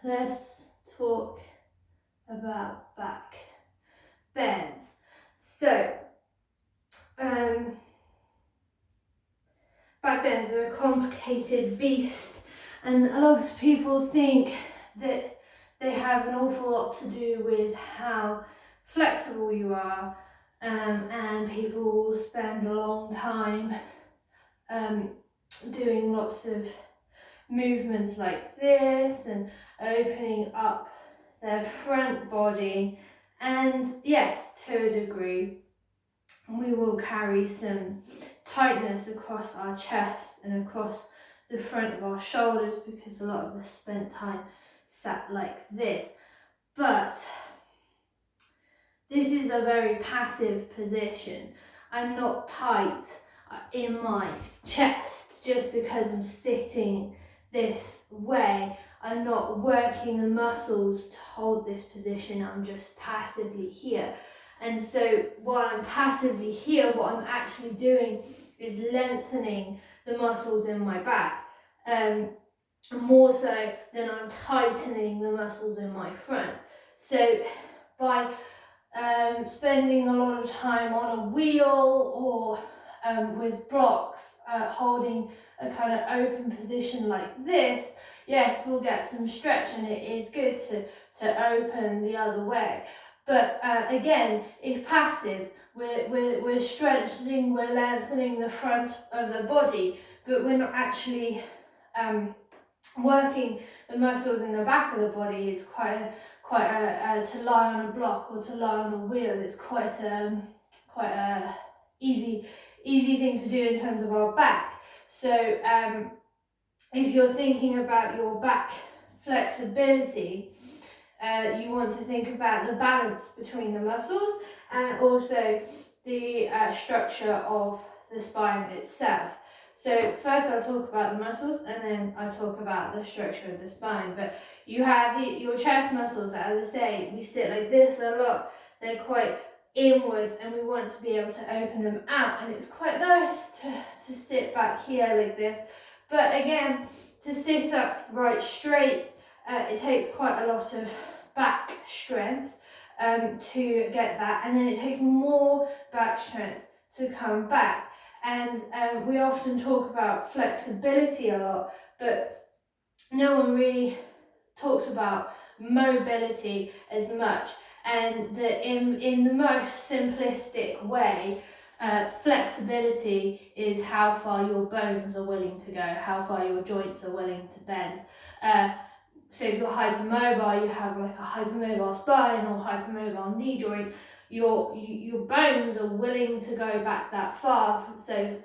let's talk about back bends. So, back bends are a complicated beast, and a lot of people think that they have an awful lot to do with how flexible you are, and people will spend a long time doing lots of movements like this and opening up their front body, and yes, to a degree we will carry some tightness across our chest and across the front of our shoulders because a lot of us spent time sat like this. But this is a very passive position. I'm not tight in my chest just because I'm sitting this way. I'm not working the muscles to hold this position, I'm just passively here. And so while I'm passively here, what I'm actually doing is lengthening the muscles in my back, more so than I'm tightening the muscles in my front. So by spending a lot of time on a wheel or with blocks, holding a kind of open position like this, yes, we'll get some stretch, and it is good to open the other way. But again, it's passive. We're stretching, we're lengthening the front of the body, but we're not actually working the muscles in the back of the body. It's quite to lie on a block or to lie on a wheel. It's quite a easy thing to do in terms of our back. So if you're thinking about your back flexibility, you want to think about the balance between the muscles and also the structure of the spine itself. So first I'll talk about the muscles, and then I'll talk about the structure of the spine. But you have your chest muscles, as I say, we sit like this a lot. They're quite inwards, and we want to be able to open them out, and it's quite nice to sit back here like this. But again, to sit up right straight, it takes quite a lot of back strength to get that, and then it takes more back strength to come back. And we often talk about flexibility a lot, but no one really talks about mobility as much. And that in the most simplistic way, flexibility is how far your bones are willing to go, how far your joints are willing to bend. So if you're hypermobile, you have like a hypermobile spine or hypermobile knee joint, your bones are willing to go back that far. So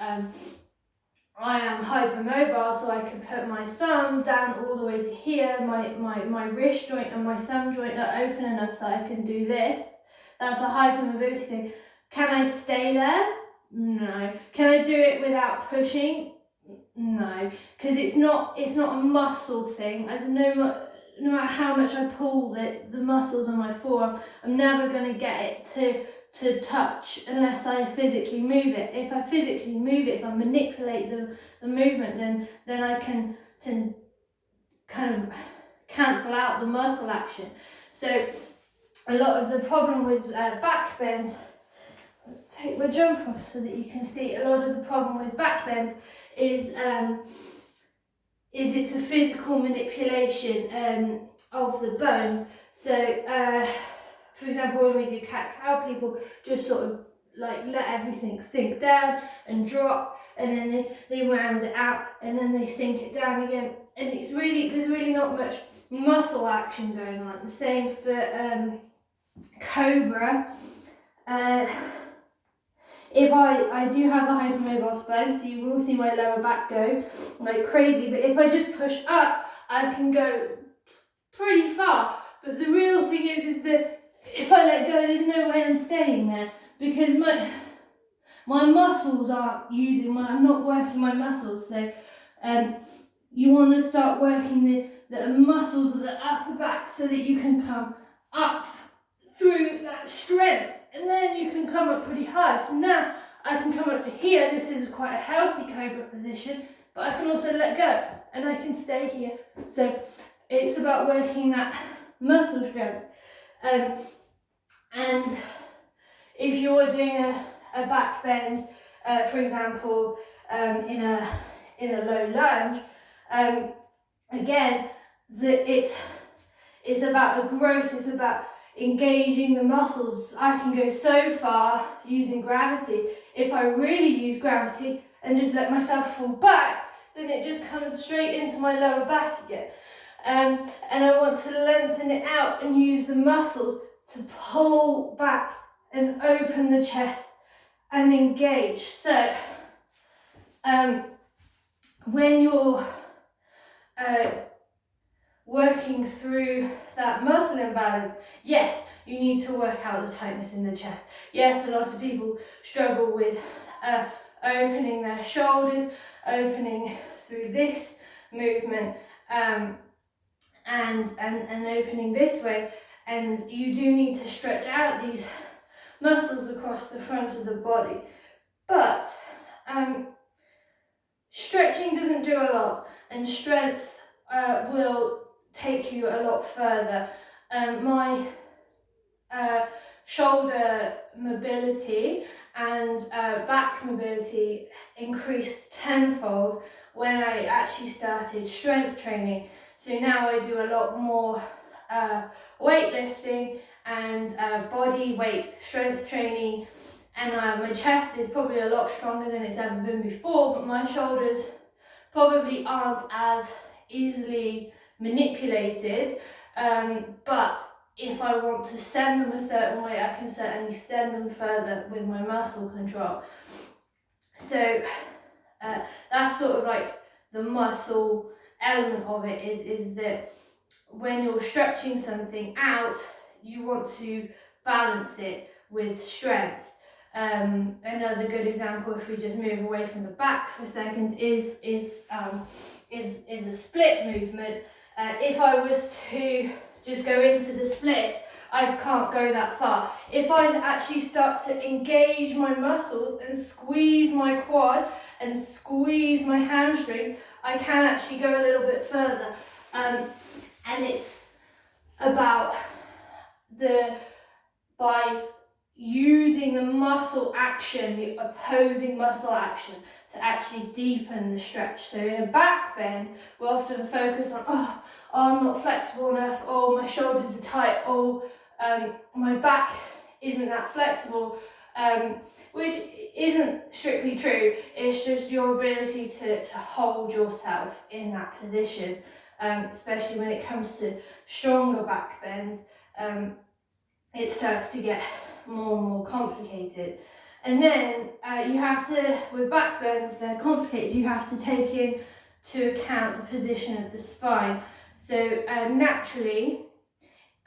I am hypermobile, so I can put my thumb down all the way to here. My wrist joint and my thumb joint are open enough that I can do this. That's a hypermobility thing. Can I stay there? No. Can I do it without pushing? No, because it's not a muscle thing. I don't know, no matter how much I pull the muscles on my forearm, I'm never going to get it to touch unless I physically move it. If I physically move it, if I manipulate the movement, then I can kind of cancel out the muscle action. So a lot of the problem with back bends, take my jumper off so that you can see, a lot of the problem with back bends is it's a physical manipulation of the bones. So for example, when we do cat-cow, people just sort of like let everything sink down and drop, and then they round it out, and then they sink it down again, and there's really not much muscle action going on. The same for cobra. If I do have a hypermobile spine, so you will see my lower back go like crazy, but if I just push up, I can go pretty far. But the real thing is that if I let go, there's no way I'm staying there, because my muscles aren't I'm not working my muscles. So you want to start working the muscles of the upper back so that you can come up through that strength, and then you can come up pretty high. So now I can come up to here. This is quite a healthy cobra position, but I can also let go and I can stay here. So it's about working that muscle strength. And if you're doing a back bend, for example, in a low lunge, again, it's about a growth. It's about engaging the muscles. I can go so far using gravity. If I really use gravity and just let myself fall back, then it just comes straight into my lower back again. And I want to lengthen it out and use the muscles to pull back and open the chest and engage. So when you're working through that muscle imbalance, yes, you need to work out the tightness in the chest. Yes, a lot of people struggle with opening their shoulders, opening through this movement, and opening this way, and you do need to stretch out these muscles across the front of the body. But stretching doesn't do a lot, and strength will take you a lot further. My shoulder mobility and back mobility increased tenfold when I actually started strength training. So now I do a lot more weightlifting and body weight strength training, and my chest is probably a lot stronger than it's ever been before, but my shoulders probably aren't as easily manipulated, but if I want to send them a certain way, I can certainly send them further with my muscle control. So that's sort of like the muscle element of it, is that when you're stretching something out, you want to balance it with strength. Another good example, if we just move away from the back for a second, is a split movement. If I was to just go into the splits, I can't go that far. If I actually start to engage my muscles and squeeze my quad and squeeze my hamstrings, I can actually go a little bit further. And it's about by using the muscle action, the opposing muscle action, to actually deepen the stretch. So in a back bend, we often focus on, oh, I'm not flexible enough, oh, my shoulders are tight, oh, my back isn't that flexible, which isn't strictly true. It's just your ability to hold yourself in that position, especially when it comes to stronger back bends. It starts to get more and more complicated. And then you have to, with back bends, they're complicated, you have to take into account the position of the spine. So naturally,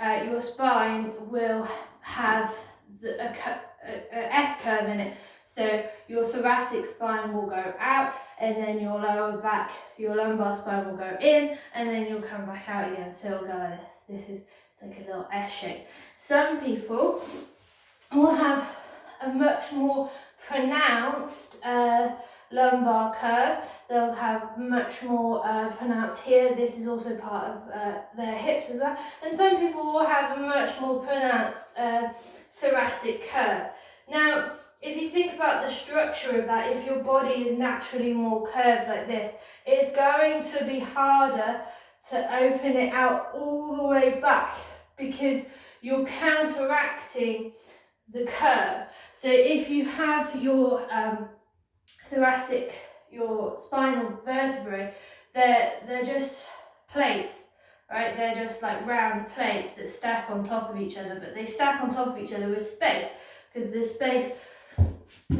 your spine will have a S-curve in it. So your thoracic spine will go out, and then your lower back, your lumbar spine will go in, and then you'll come back out again. So it'll go like this. This is like a little S shape. Some people will have a much more pronounced lumbar curve. They'll have much more pronounced here. This is also part of their hips as well. And some people will have a much more pronounced thoracic curve. Now, if you think about the structure of that, if your body is naturally more curved like this, it's going to be harder to open it out all the way back because you're counteracting the curve. So if you have your thoracic, your spinal vertebrae, they're just plates, right? They're just like round plates that stack on top of each other, but they stack on top of each other with space, because the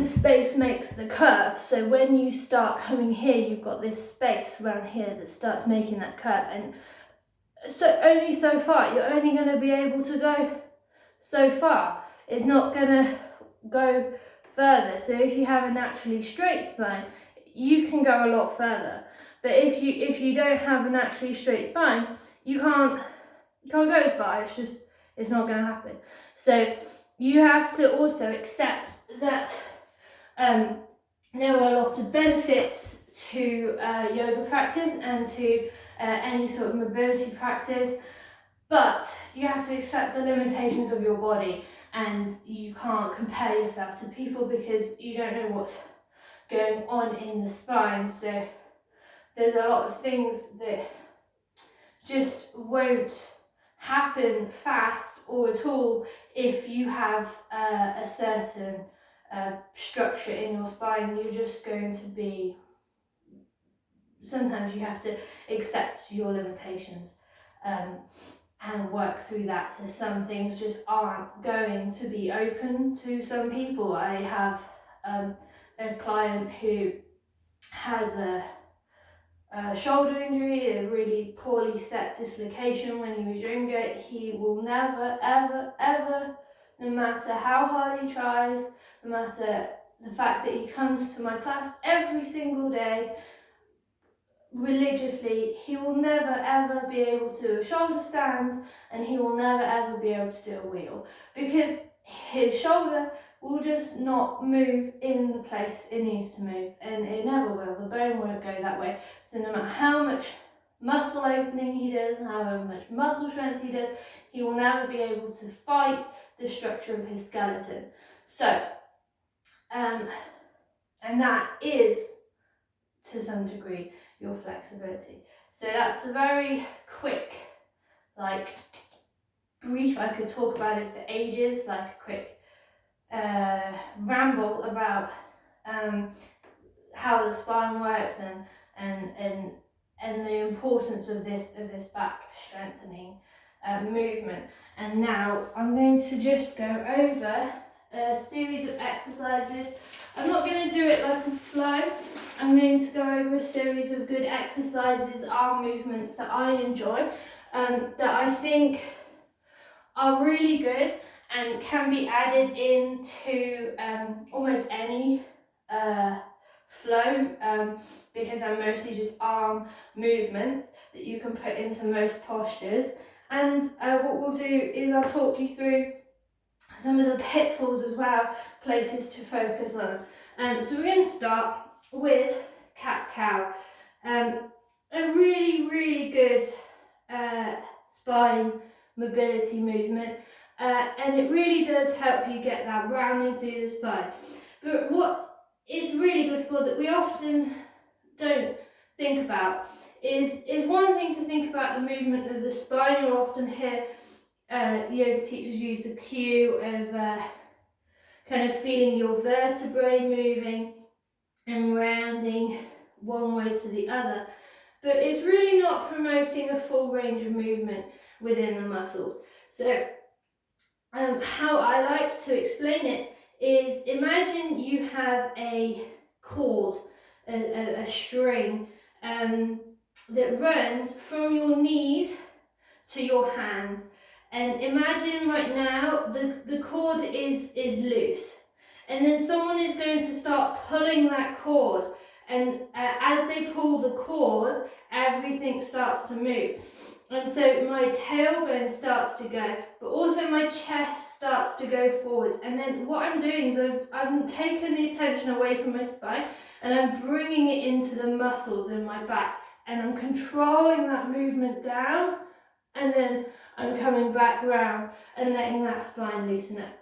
space makes the curve. So when you start coming here, you've got this space around here that starts making that curve, and so only so far. You're only going to be able to go so far. It's not going to go further. So if you have a naturally straight spine, you can go a lot further. But if you don't have a naturally straight spine, you can't go as far. It's not going to happen. So you have to also accept that there are a lot of benefits to yoga practice and to any sort of mobility practice, but you have to accept the limitations of your body, and you can't compare yourself to people because you don't know what's going on in the spine. So there's a lot of things that just won't happen fast or at all if you have a certain structure in your spine. You're just going to be, sometimes you have to accept your limitations and work through that. So some things just aren't going to be open to some people. I have a client who has a shoulder injury, a really poorly set dislocation when he was younger. He will never, ever, ever, no matter how hard he tries, no matter the fact that he comes to my class every single day religiously, he will never ever be able to do a shoulder stand, and he will never ever be able to do a wheel because his shoulder will just not move in the place it needs to move, and it never will. The bone won't go that way. So no matter how much muscle opening he does, how much muscle strength he does, he will never be able to fight the structure of his skeleton. So and that is, to some degree, your flexibility. So that's a very quick, like, brief. I could talk about it for ages, like a quick ramble about how the spine works and the importance of this back strengthening movement. And now I'm going to just go over a series of exercises. I'm not going to do it like a flow. I'm going to go over a series of good exercises, arm movements that I enjoy, that I think are really good and can be added into almost any flow, because they're mostly just arm movements that you can put into most postures. And what we'll do is I'll talk you through some of the pitfalls as well, places to focus on. So we're going to start with cat-cow. A really, really good spine mobility movement, and it really does help you get that rounding through the spine. But what it's really good for that we often don't think about is one thing to think about the movement of the spine. You'll often hear yoga teachers use the cue of kind of feeling your vertebrae moving and rounding one way to the other. But it's really not promoting a full range of movement within the muscles. So how I like to explain it is, imagine you have a cord, a string that runs from your knees to your hands. And imagine right now the cord is loose, and then someone is going to start pulling that cord, and as they pull the cord, everything starts to move. And so my tailbone starts to go, but also my chest starts to go forwards. And then what I'm doing is I've taken the attention away from my spine and I'm bringing it into the muscles in my back, and I'm controlling that movement down, and then I'm coming back round and letting that spine loosen up.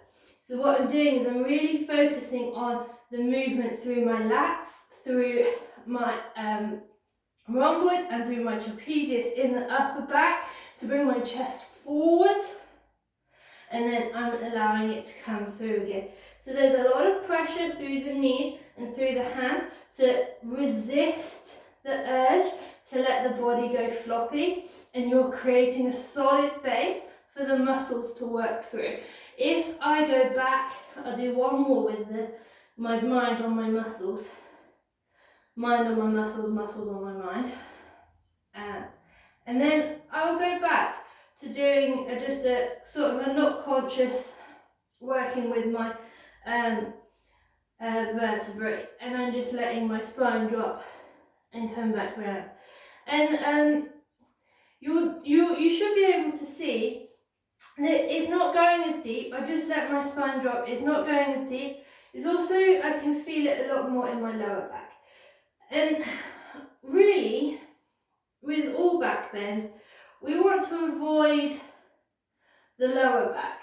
So what I'm doing is I'm really focusing on the movement through my lats, through my rhomboids and through my trapezius in the upper back to bring my chest forward, and then I'm allowing it to come through again. So there's a lot of pressure through the knees and through the hands to resist the urge to let the body go floppy, and you're creating a solid base for the muscles to work through. If I go back, I'll do one more with my mind on my muscles. Mind on my muscles, muscles on my mind. And then I'll go back to doing just a sort of a not conscious working with my vertebrae, and I'm just letting my spine drop and come back round. And you should be able to see that it's not going as deep. I just let my spine drop. It's not going as deep. It's also, I can feel it a lot more in my lower back. And really, with all back bends, we want to avoid the lower back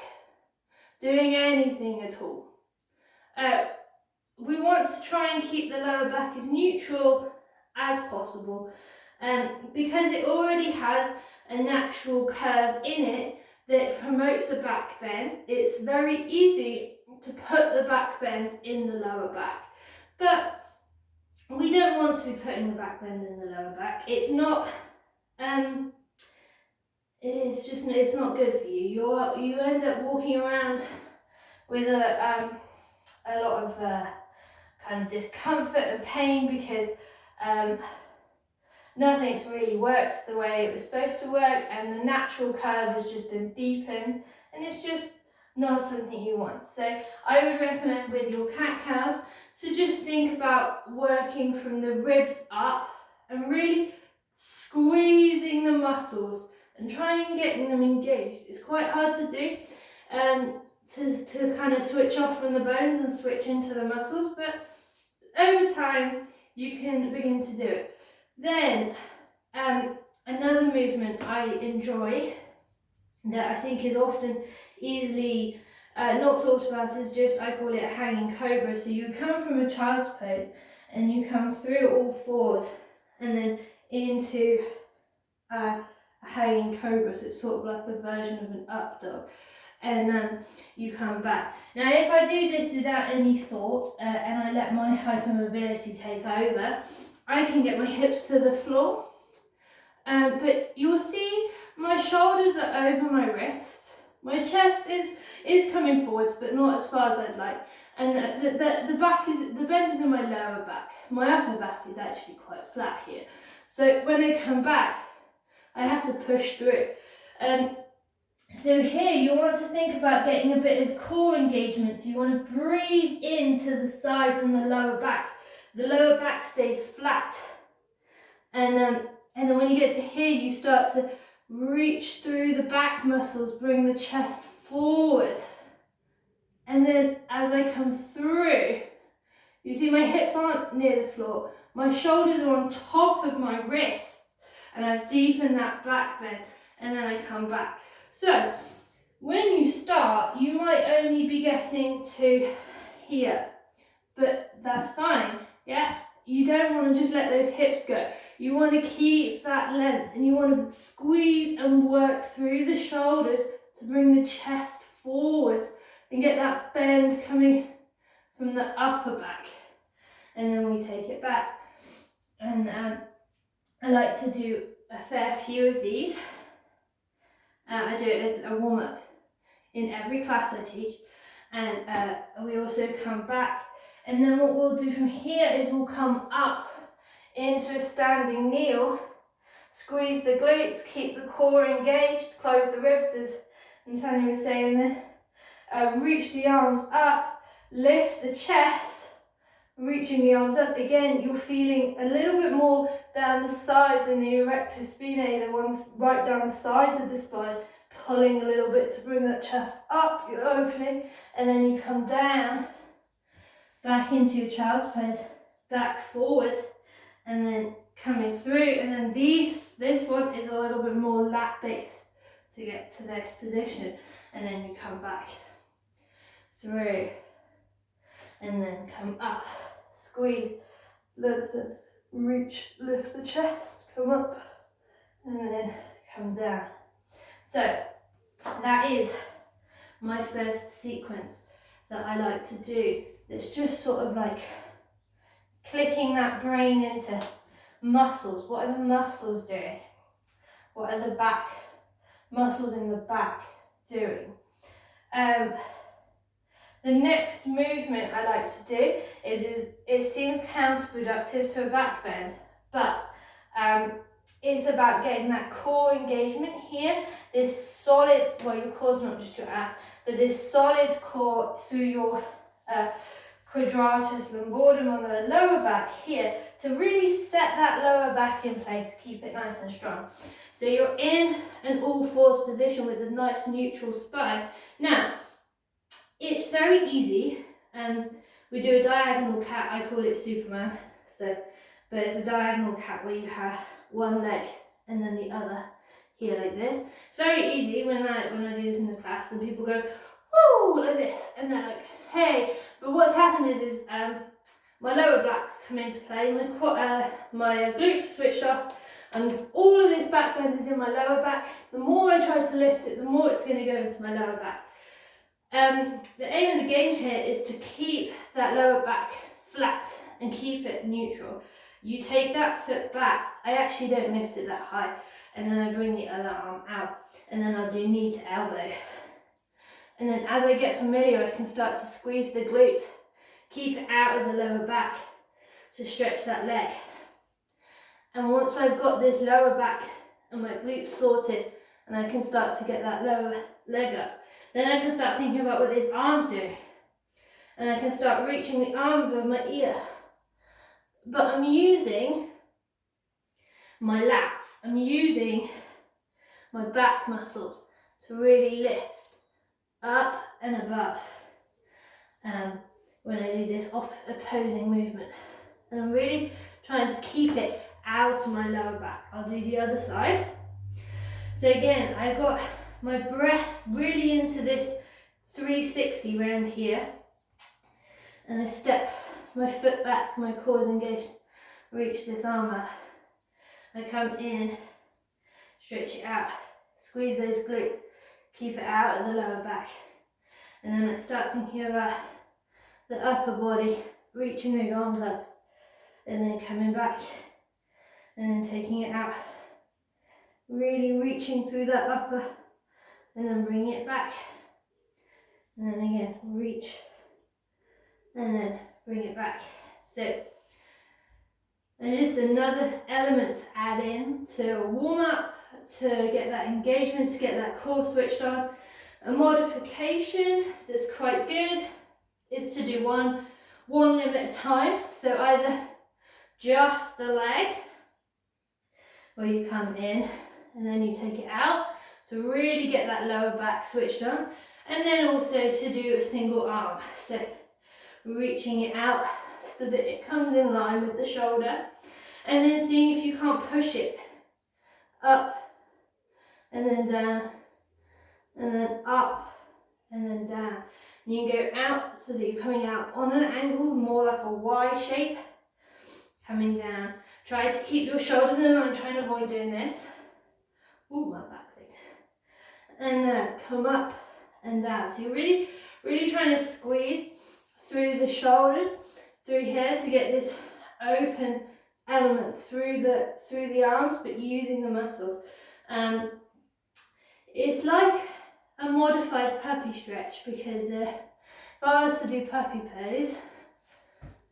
doing anything at all. We want to try and keep the lower back as neutral as possible, because it already has a natural curve in it that promotes a back bend. It's very easy to put the back bend in the lower back, but we don't want to be putting the back bend in the lower back. It's not it's not good for you. You end up walking around with a lot of kind of discomfort and pain because nothing's really worked the way it was supposed to work, and the natural curve has just been deepened, and it's just not something you want. So I would recommend with your cat-cows to just think about working from the ribs up and really squeezing the muscles and trying and getting them engaged. It's quite hard to do, to kind of switch off from the bones and switch into the muscles, but over time you can begin to do it. Then another movement I enjoy that I think is often easily not thought about is just, I call it a hanging cobra. So you come from a child's pose and you come through all fours and then into a hanging cobra. So it's sort of like a version of an up dog. And you come back. Now if I do this without any thought and I let my hypermobility take over, I can get my hips to the floor. But you'll see my shoulders are over my wrists. My chest is coming forwards, but not as far as I'd like. And the bend is in my lower back. My upper back is actually quite flat here. So when I come back, I have to push through. So here you want to think about getting a bit of core engagement. So you want to breathe into the sides and the lower back. The lower back stays flat. And then when you get to here, you start to reach through the back muscles, bring the chest forward. And then as I come through, you see my hips aren't near the floor. My shoulders are on top of my wrists. And I've deepened that back bend. And then I come back. So when you start, you might only be getting to here. But that's fine, yeah? You don't want to just let those hips go. You want to keep that length and you want to squeeze and work through the shoulders to bring the chest forward and get that bend coming from the upper back. And then we take it back. And I like to do a fair few of these. I do it as a warm-up in every class I teach. And we also come back. And then what we'll do from here is we'll come up into a standing kneel, squeeze the glutes, keep the core engaged, close the ribs as Natalia was saying then, reach the arms up, lift the chest, reaching the arms up. Again, you're feeling a little bit more down the sides in the erector spinae, the ones right down the sides of the spine, pulling a little bit to bring that chest up, you're opening, and then you come down, back into your child's pose, back forward, and then coming through, and then this one is a little bit more lat based to get to this position, and then you come back through, and then come up, squeeze, lengthen, reach, lift the chest, come up, and then come down. So that is my first sequence that I like to do. It's just sort of like clicking that brain into muscles. What are the muscles doing? What are the back muscles in the back doing? The next movement I like to do is it seems counterproductive to a back bend, but it's about getting that core engagement here, this solid, well, your core's not just your abs, but this solid core through your quadratus lumborum on the lower back here to really set that lower back in place, keep it nice and strong. So you're in an all fours position with a nice neutral spine. Now, it's very easy. We do a diagonal cat, I call it Superman. So but it's a diagonal cat where you have one leg and then the other here like this. It's very easy when I do this in the class, and people go, woo, like this, and they're like, hey. But what's happened is my lower backs come into play, my glutes are switched off, and all of this back bend is in my lower back. The more I try to lift it, the more it's going to go into my lower back. The aim of the game here is to keep that lower back flat and keep it neutral. You take that foot back, I actually don't lift it that high, and then I bring the other arm out, and then I'll do knee to elbow. And then as I get familiar, I can start to squeeze the glutes, keep it out of the lower back to stretch that leg. And once I've got this lower back and my glutes sorted, and I can start to get that lower leg up, then I can start thinking about what this arm's doing. And I can start reaching the arm above my ear. But I'm using my lats, I'm using my back muscles to really lift up and above when I do this opposing movement. And I'm really trying to keep it out of my lower back. I'll do the other side. So again, I've got my breath really into this 360 round here. And I step my foot back, my core is engaged, reach this arm out. I come in, stretch it out, squeeze those glutes, keep it out of the lower back. And then I start thinking about the upper body, reaching those arms up, and then coming back, and then taking it out. Really reaching through that upper, and then bringing it back. And then again, reach, and then bring it back. So, and just another element to add in to warm up, to get that engagement, to get that core switched on. A modification that's quite good is to do one limb at a time. So either just the leg, where you come in and then you take it out to really get that lower back switched on. And then also to do a single arm. So reaching it out so that it comes in line with the shoulder, and then seeing if you can't push it up and then down and then up and then down. And you can go out so that you're coming out on an angle, more like a Y shape, coming down. Try to keep your shoulders in. I'm trying to avoid doing this. Ooh, my back thing. And come up and down. So you're really trying to squeeze through the shoulders, through here, to get this open element through the arms, but using the muscles. It's like a modified puppy stretch, because if I was to do puppy pose,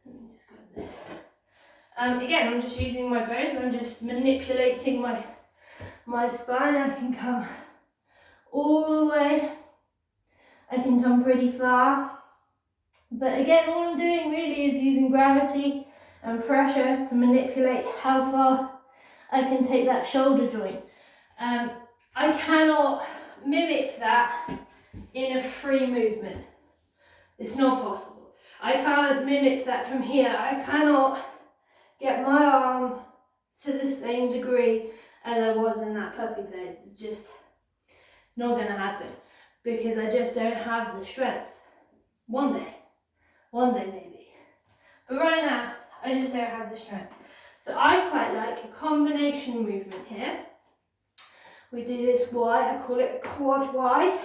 let me just grab this. Again, I'm just using my bones. I'm just manipulating my spine. I can come all the way. I can come pretty far. But again, all I'm doing really is using gravity and pressure to manipulate how far I can take that shoulder joint. I cannot mimic that in a free movement. It's not possible. I can't mimic that from here. I cannot get my arm to the same degree as I was in that puppy pose. It's not going to happen, because I just don't have the strength. One day maybe. But right now, I just don't have the strength. So I quite like a combination movement here. We do this Y, I call it a quad Y.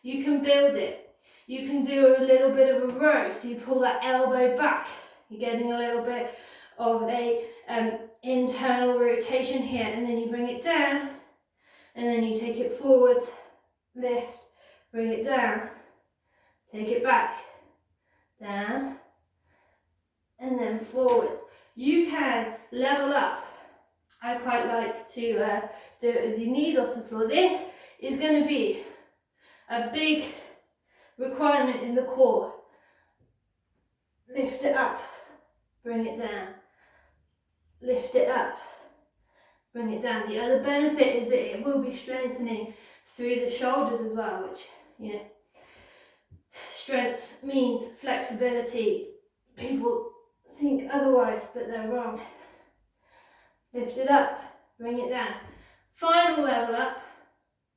You can build it. You can do a little bit of a row, so you pull that elbow back. You're getting a little bit of a internal rotation here, and then you bring it down, and then you take it forwards, lift, bring it down, take it back, down, and then forwards. You can level up. I quite like to do it with your knees off the floor. This is going to be a big requirement in the core. Lift it up, bring it down, lift it up, bring it down. The other benefit is that it will be strengthening through the shoulders as well, which, you know, strength means flexibility. People think otherwise, but they're wrong. Lift it up, bring it down. Final level up.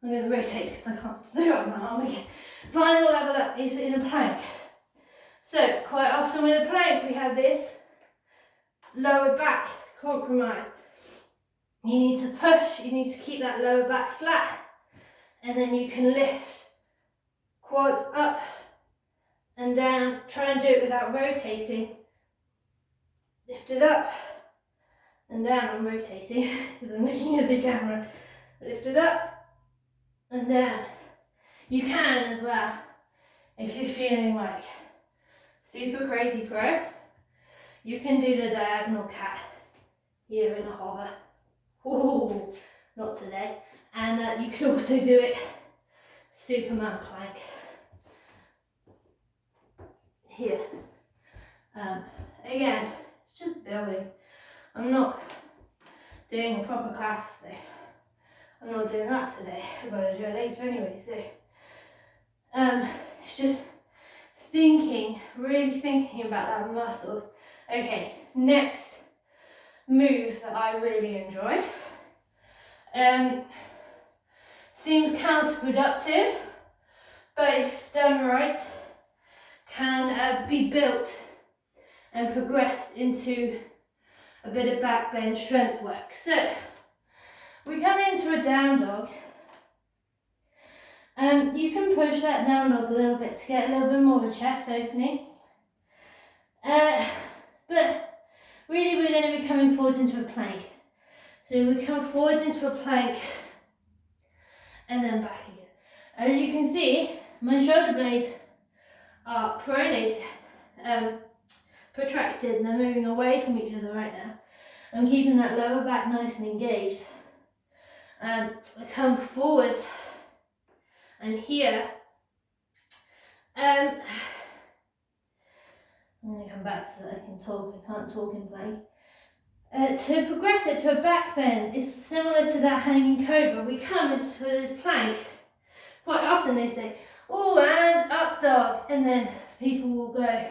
I'm going to rotate because I can't do it on my arm again. Final level up is in a plank. So quite often with a plank we have this lower back compromise. You need to push, you need to keep that lower back flat, and then you can lift quads up and down. Try and do it without rotating. Lift it up and down. I'm rotating because I'm looking at the camera. Lift it up and down. You can as well, if you're feeling like super crazy pro, you can do the diagonal cat here in a hover. Ooh, not today. And you can also do it Superman plank here. Again, it's just building. I'm not doing a proper class today. I'm not doing that today. I've got to do it later anyway. So it's just thinking, really thinking about that muscles. Okay, next move that I really enjoy. Seems counterproductive, but if done right, can be built and progressed into a bit of back bend strength work. So we come into a down dog, and you can push that down dog a little bit to get a little bit more of a chest opening. But really we're going to be coming forward into a plank. So we come forward into a plank and then back again. As you can see, my shoulder blades are pronated, protracted, and they're moving away from each other right now. I'm keeping that lower back nice and engaged. I come forwards, and here, I'm going to come back so that I can talk. I can't talk in plank. To progress it to a back bend is similar to that hanging cobra. We come with this plank. Quite often they say, oh, and up dog, and then people will go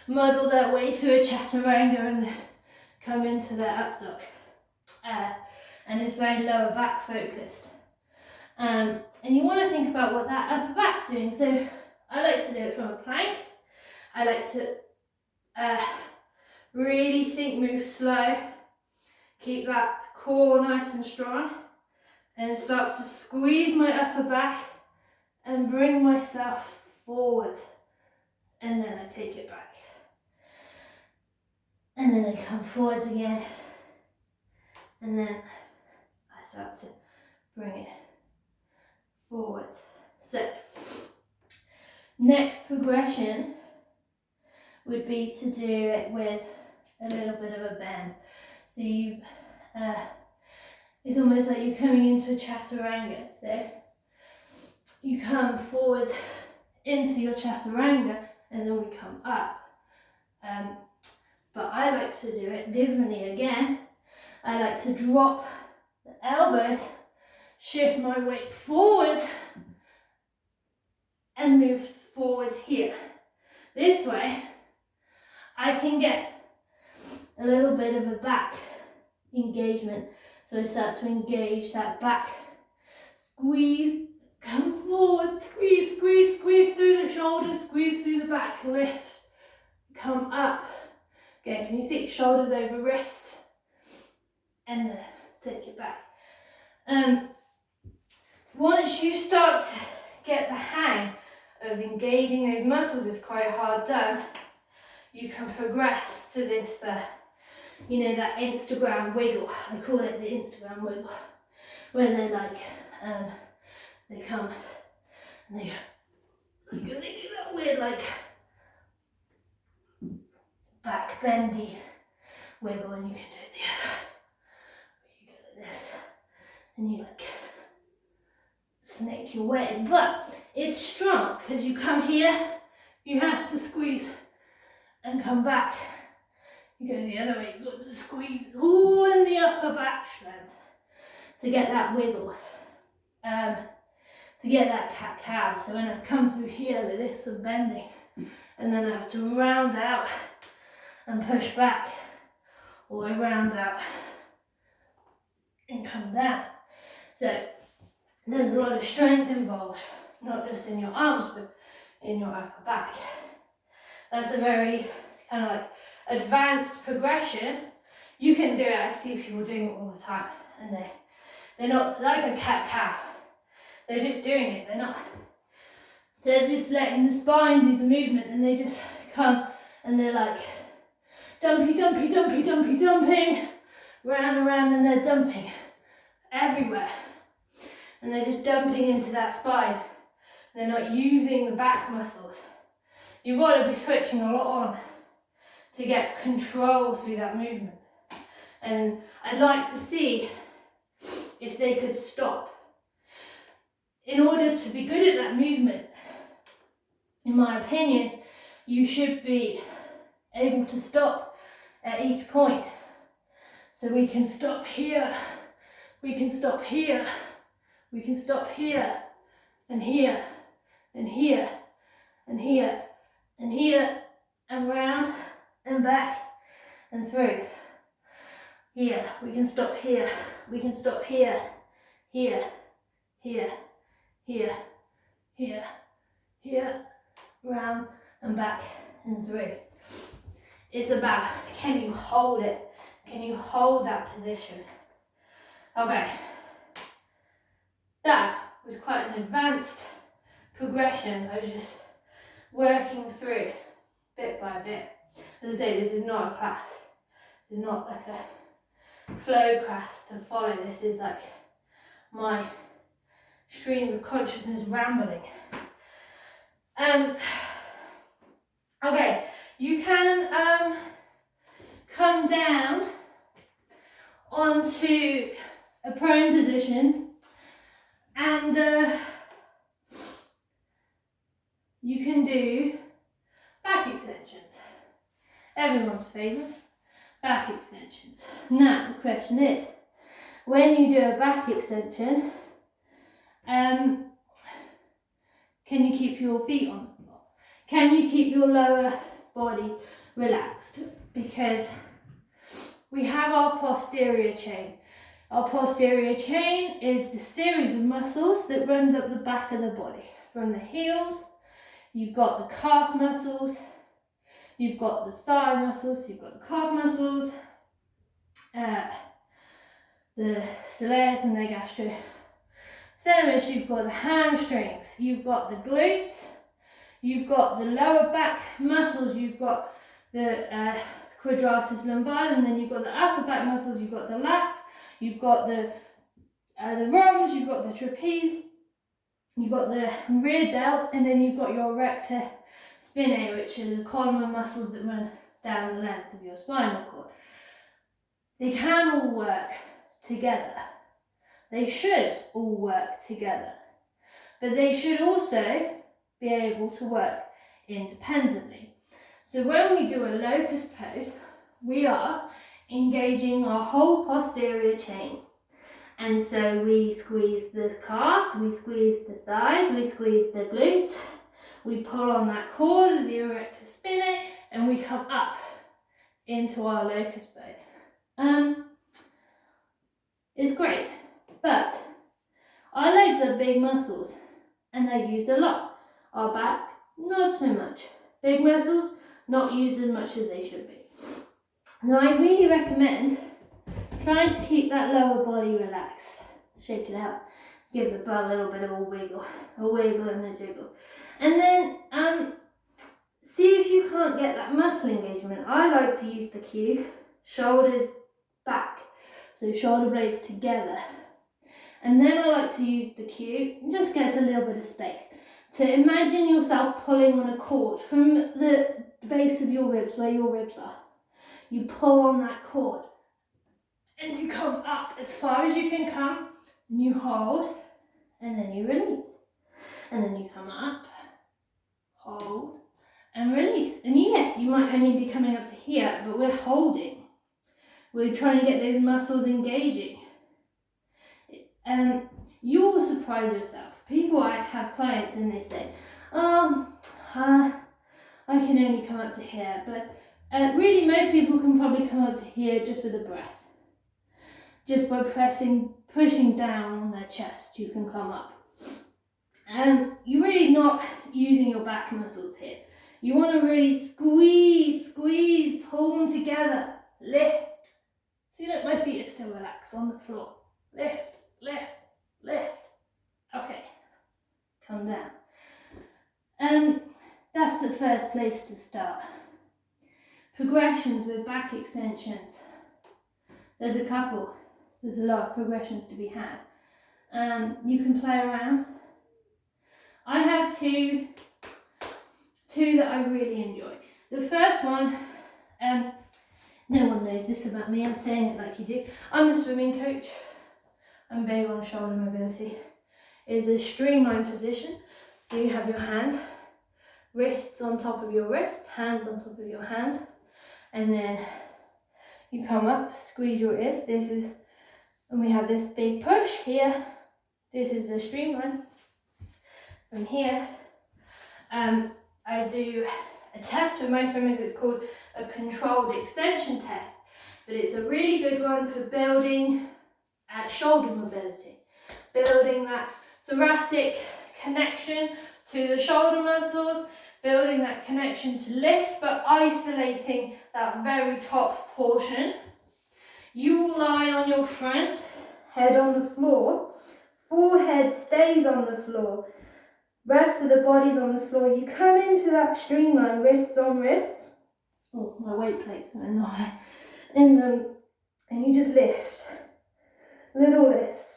muddle their way through a chaturanga and come into their up dog. And it's very lower back focused. And you want to think about what that upper back's doing. So I like to do it from a plank. I like to really think, move slow, keep that core nice and strong, and start to squeeze my upper back and bring myself forward, and then I take it back, and then I come forwards again, and then I start to bring it forwards. So next progression would be to do it with a little bit of a bend. So you, it's almost like you're coming into a chaturanga. So you come forward into your chaturanga, and then we come up. But I like to do it differently again. I like to drop the elbows, shift my weight forward, and move forwards here. This way, I can get a little bit of a back engagement. So I start to engage that back, squeeze, come forward, squeeze, squeeze, squeeze through the shoulders, squeeze through the back, lift, come up. Again, can you see shoulders over wrists? And then take it back. Once you start to get the hang of engaging those muscles, it's quite hard done. You can progress to this, you know, that Instagram wiggle. I call it the Instagram wiggle, where they're like, they come and they go, they do that weird like back bendy wiggle, and you can do it the other. You go like this, and you like snake your way, but it's strong because you come here, you have to squeeze and come back. You go the other way, you've got to squeeze. It's all in the upper back strength to get that wiggle, to get that cat-cow. So when I come through here, like this, I'm bending, and then I have to round out and push back, or round out and come down. So there's a lot of strength involved, not just in your arms, but in your upper back. That's a very kind of like advanced progression. You can do it. I see people doing it all the time, and they're not like a cat cow. They're just doing it. They're just letting the spine do the movement, and they just come and they're like dumpy, dumpy, dumpy, dumpy, dumping round and round, and they're dumping everywhere, and they're just dumping into that spine. They're not using the back muscles. You've got to be switching a lot on to get control through that movement. And I'd like to see if they could stop. In order to be good at that movement, in my opinion, you should be able to stop at each point. So we can stop here, we can stop here, we can stop here, and here, and here, and here, and here, and round, and back, and through. Here, we can stop here, we can stop here, here, here, here, here, here, round, and back, and through. It's about, can you hold it? Can you hold that position? Okay. That was quite an advanced progression. I was just working through bit by bit. As I say, this is not a class. This is not like a flow class to follow. This is like my stream of consciousness rambling. Okay, you can come down onto a prone position, and you can do back extensions. Everyone's favourite, back extensions. Now the question is, when you do a back extension, can you keep your feet on the floor? Can you keep your lower body relaxed? Because we have our posterior chain. Our posterior chain is the series of muscles that runs up the back of the body. From the heels, you've got the calf muscles, you've got the thigh muscles, you've got the calf muscles, the soleus and the gastrocnemius, you've got the hamstrings, you've got the glutes, you've got the lower back muscles, you've got the quadratus lumbar, and then you've got the upper back muscles, you've got the lats, you've got the roms, you've got the trapeze, you've got the rear delts, and then you've got your rector spinae, which are the columnar muscles that run down the length of your spinal cord. They can all work together. They should all work together. But they should also be able to work independently. So when we do a locust pose, we are engaging our whole posterior chain. And so we squeeze the calves, we squeeze the thighs, we squeeze the glutes, we pull on that cord, the erector spinae, and we come up into our locust pose. It's great, but our legs are big muscles and they're used a lot. Our back, not so much. Big muscles, not used as much as they should be. So I really recommend trying to keep that lower body relaxed. Shake it out. Give the butt a little bit of a wiggle and a jiggle. And then see if you can't get that muscle engagement. I like to use the cue, shoulders back, so shoulder blades together. And then I like to use the cue, just gets a little bit of space, to imagine yourself pulling on a cord from the base of your ribs, where your ribs are. You pull on that cord and you come up as far as you can come, and you hold, and then you release. And then you come up, hold, and release. And yes, you might only be coming up to here, but we're holding. We're trying to get those muscles engaging. You'll surprise yourself. I have clients and they say, I can only come up to here, but Really, most people can probably come up to here just with a breath. Just by pushing down on their chest, you can come up. You're really not using your back muscles here. You want to really squeeze, pull them together, lift. See, look, my feet are still relaxed on the floor. Lift, lift, lift. Okay, come down. That's the first place to start. Progressions with back extensions. There's a couple. There's a lot of progressions to be had. You can play around. I have two that I really enjoy. The first one, no one knows this about me, I'm saying it like you do. I'm a swimming coach. I'm big on shoulder mobility. It's a streamlined position. So you have your hand, wrists on top of your wrist, hands on top of your hand, and then you come up, squeeze your wrist. And we have this big push here. This is the streamline. From here, I do a test for most swimmers. It's called a controlled extension test, but it's a really good one for building shoulder mobility, building that thoracic connection to the shoulder muscles, building that connection to lift, but isolating that very top portion. You will lie on your front, head on the floor, forehead stays on the floor, rest of the body's on the floor. You come into that streamline, wrists on wrists. Oh, my weight plates are in them. And you just lift. Little lifts,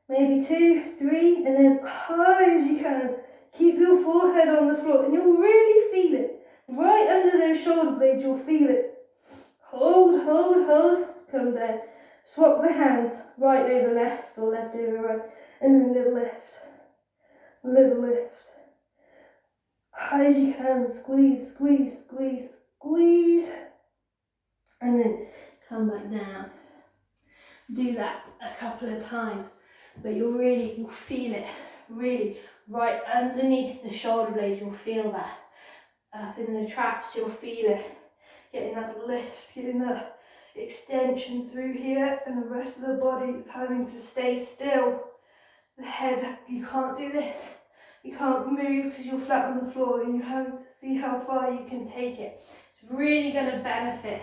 maybe 2, 3, and then high as you can. Keep your forehead on the floor, and you'll really feel it. Right under those shoulder blades, you'll feel it. Hold, come down. Swap the hands, right over left or left over right, and then little lift. High as you can, squeeze, and then come back down. Do that a couple of times, but you'll feel it, really, right underneath the shoulder blades, you'll feel that. Up in the traps, you'll feel it. Getting that lift, getting that extension through here, and the rest of the body is having to stay still. The head, you can't do this. You can't move because you're flat on the floor, and you have to see how far you can take it. It's really going to benefit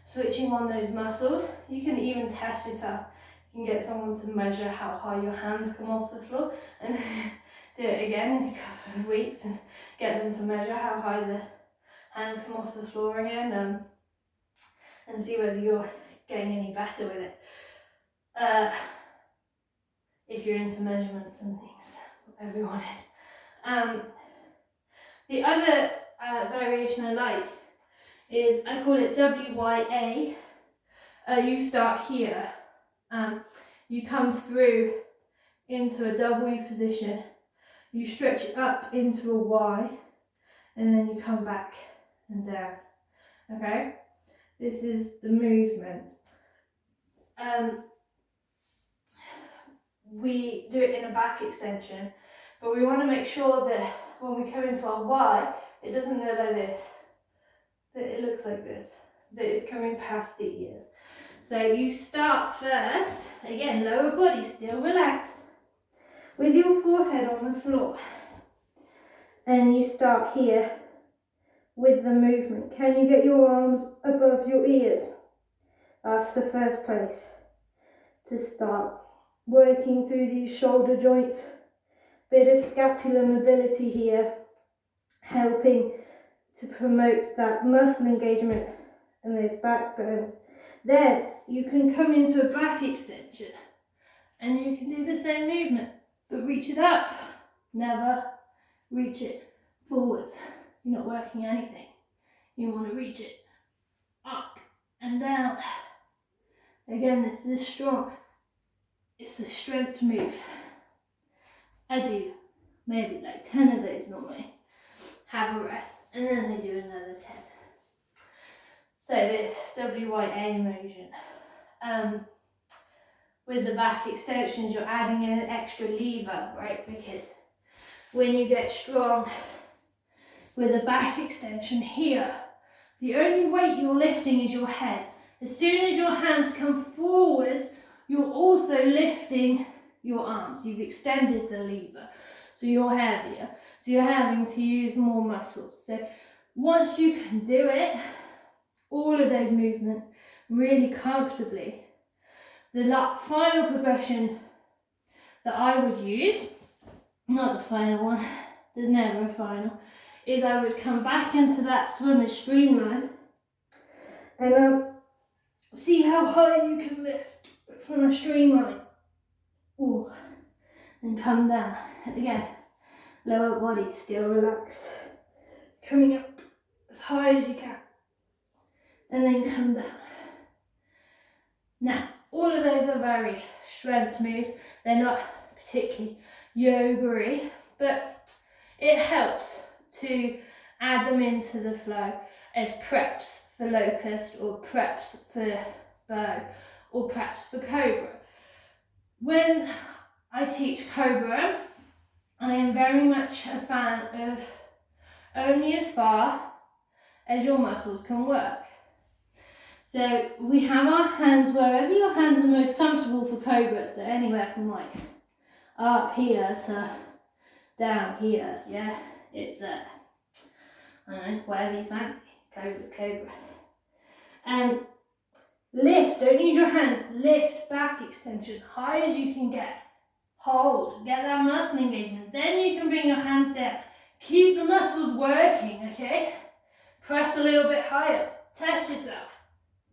switching on those muscles. You can even test yourself. You can get someone to measure how high your hands come off the floor and do it again in a couple of weeks and get them to measure how high the hands come off the floor again, and see whether you're getting any better with it. If you're into measurements and things, everyone is. The other variation I like is, I call it WYA. You start here. You come through into a W position. You stretch it up into a Y, and then you come back and down. Okay? This is the movement. We do it in a back extension, but we want to make sure that when we come into our Y, it doesn't look like this, that it looks like this, that it's coming past the ears. So you start first, again, lower body still relaxed, with your forehead on the floor. And you start here with the movement. Can you get your arms above your ears? That's the first place to start. Working through these shoulder joints, bit of scapular mobility here, helping to promote that muscle engagement and those back bends. Then you can come into a back extension and you can do the same movement, but reach it up, never reach it forwards. You're not working anything. You want to reach it up and down. Again, it's this strong. It's a strength move. I do maybe like 10 of those normally. Have a rest, and then I do another 10. So this WYA motion. With the back extensions, you're adding in an extra lever, right? Because when you get strong, with a back extension here. The only weight you're lifting is your head. As soon as your hands come forward, you're also lifting your arms. You've extended the lever, so you're heavier. So you're having to use more muscles. So once you can do it, all of those movements really comfortably, the final progression that I would use, not the final one, there's never a final, is I would come back into that swimmer streamline and see how high you can lift from a streamline. Ooh. And come down. Again, lower body still relaxed. Coming up as high as you can. And then come down. Now, all of those are very strength moves. They're not particularly yoga-y, but it helps to add them into the flow as preps for locust or preps for bow or preps for cobra. When I teach cobra, I am very much a fan of only as far as your muscles can work. So we have our hands wherever your hands are most comfortable for cobra, so anywhere from like up here to down here, yeah, it's I don't know, whatever you fancy, cobra's cobra. And lift, don't use your hand, lift back extension, high as you can get. Hold, get that muscle engagement, then you can bring your hands down. Keep the muscles working, okay? Press a little bit higher, test yourself.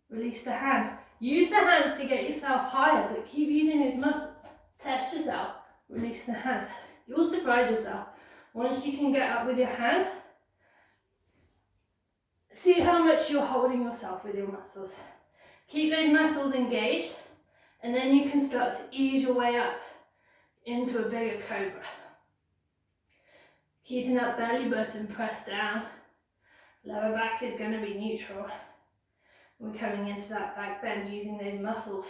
Release the hands. Use the hands to get yourself higher, but keep using those muscles. Test yourself. Release the hands. You'll surprise yourself. Once you can get up with your hands, see how much you're holding yourself with your muscles. Keep those muscles engaged, and then you can start to ease your way up into a bigger cobra. Keeping that belly button pressed down. Lower back is going to be neutral. We're coming into that back bend using those muscles.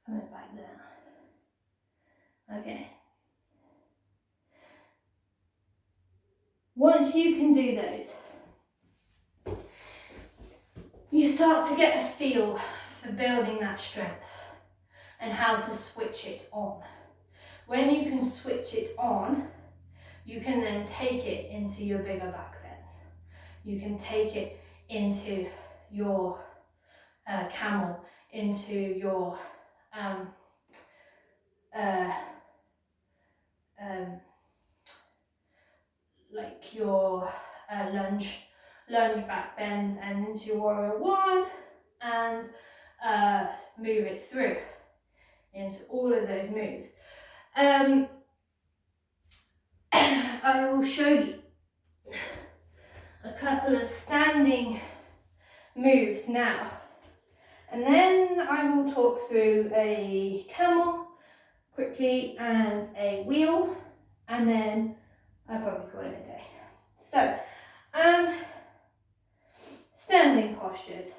Coming back down. Okay. Once you can do those, you start to get a feel for building that strength and how to switch it on. When you can switch it on, you can then take it into your bigger back bends. You can take it into your camel, into your like your lunge back bends, and into your warrior one, and move it through into all of those moves. I will show you a couple of standing moves now, and then I will talk through a camel quickly and a wheel, and then I'll probably call it a day. So, standing postures.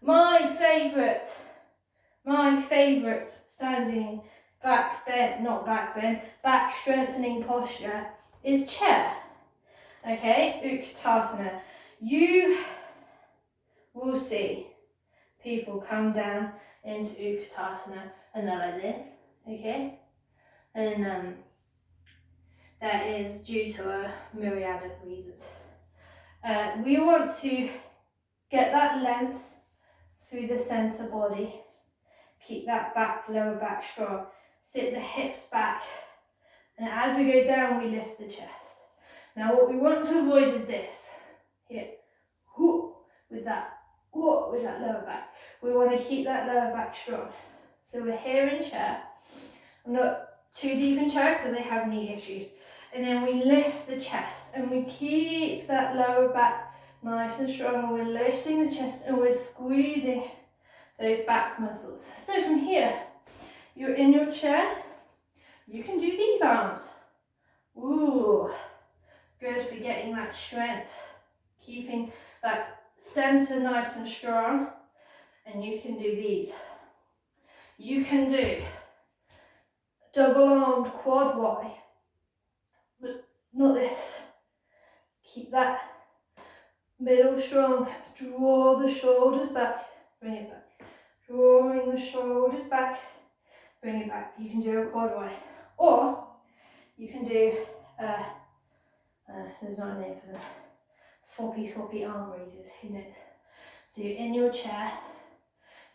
My favourite standing back strengthening posture is chair. Okay, Utkatasana. You will see people come down into Utkatasana and they're like this, okay? And that is due to a myriad of reasons. We want to get that length through the centre body. Keep that lower back strong. Sit the hips back. And as we go down, we lift the chest. Now what we want to avoid is this. Here. With that lower back. We want to keep that lower back strong. So we're here in chair. I'm not too deep in chair because I have knee issues. And then we lift the chest and we keep that lower back nice and strong. And we're lifting the chest and we're squeezing those back muscles. So from here, you're in your chair. You can do these arms. Ooh, good for getting that strength. Keeping that center nice and strong. And you can do these. You can do double armed quad Y. But not this. Keep that middle strong. Draw the shoulders back, bring it back. Drawing the shoulders back, bring it back. You can do a quad Y, or you can do, there's not a name for them, swappy arm raises, who knows. So you're in your chair,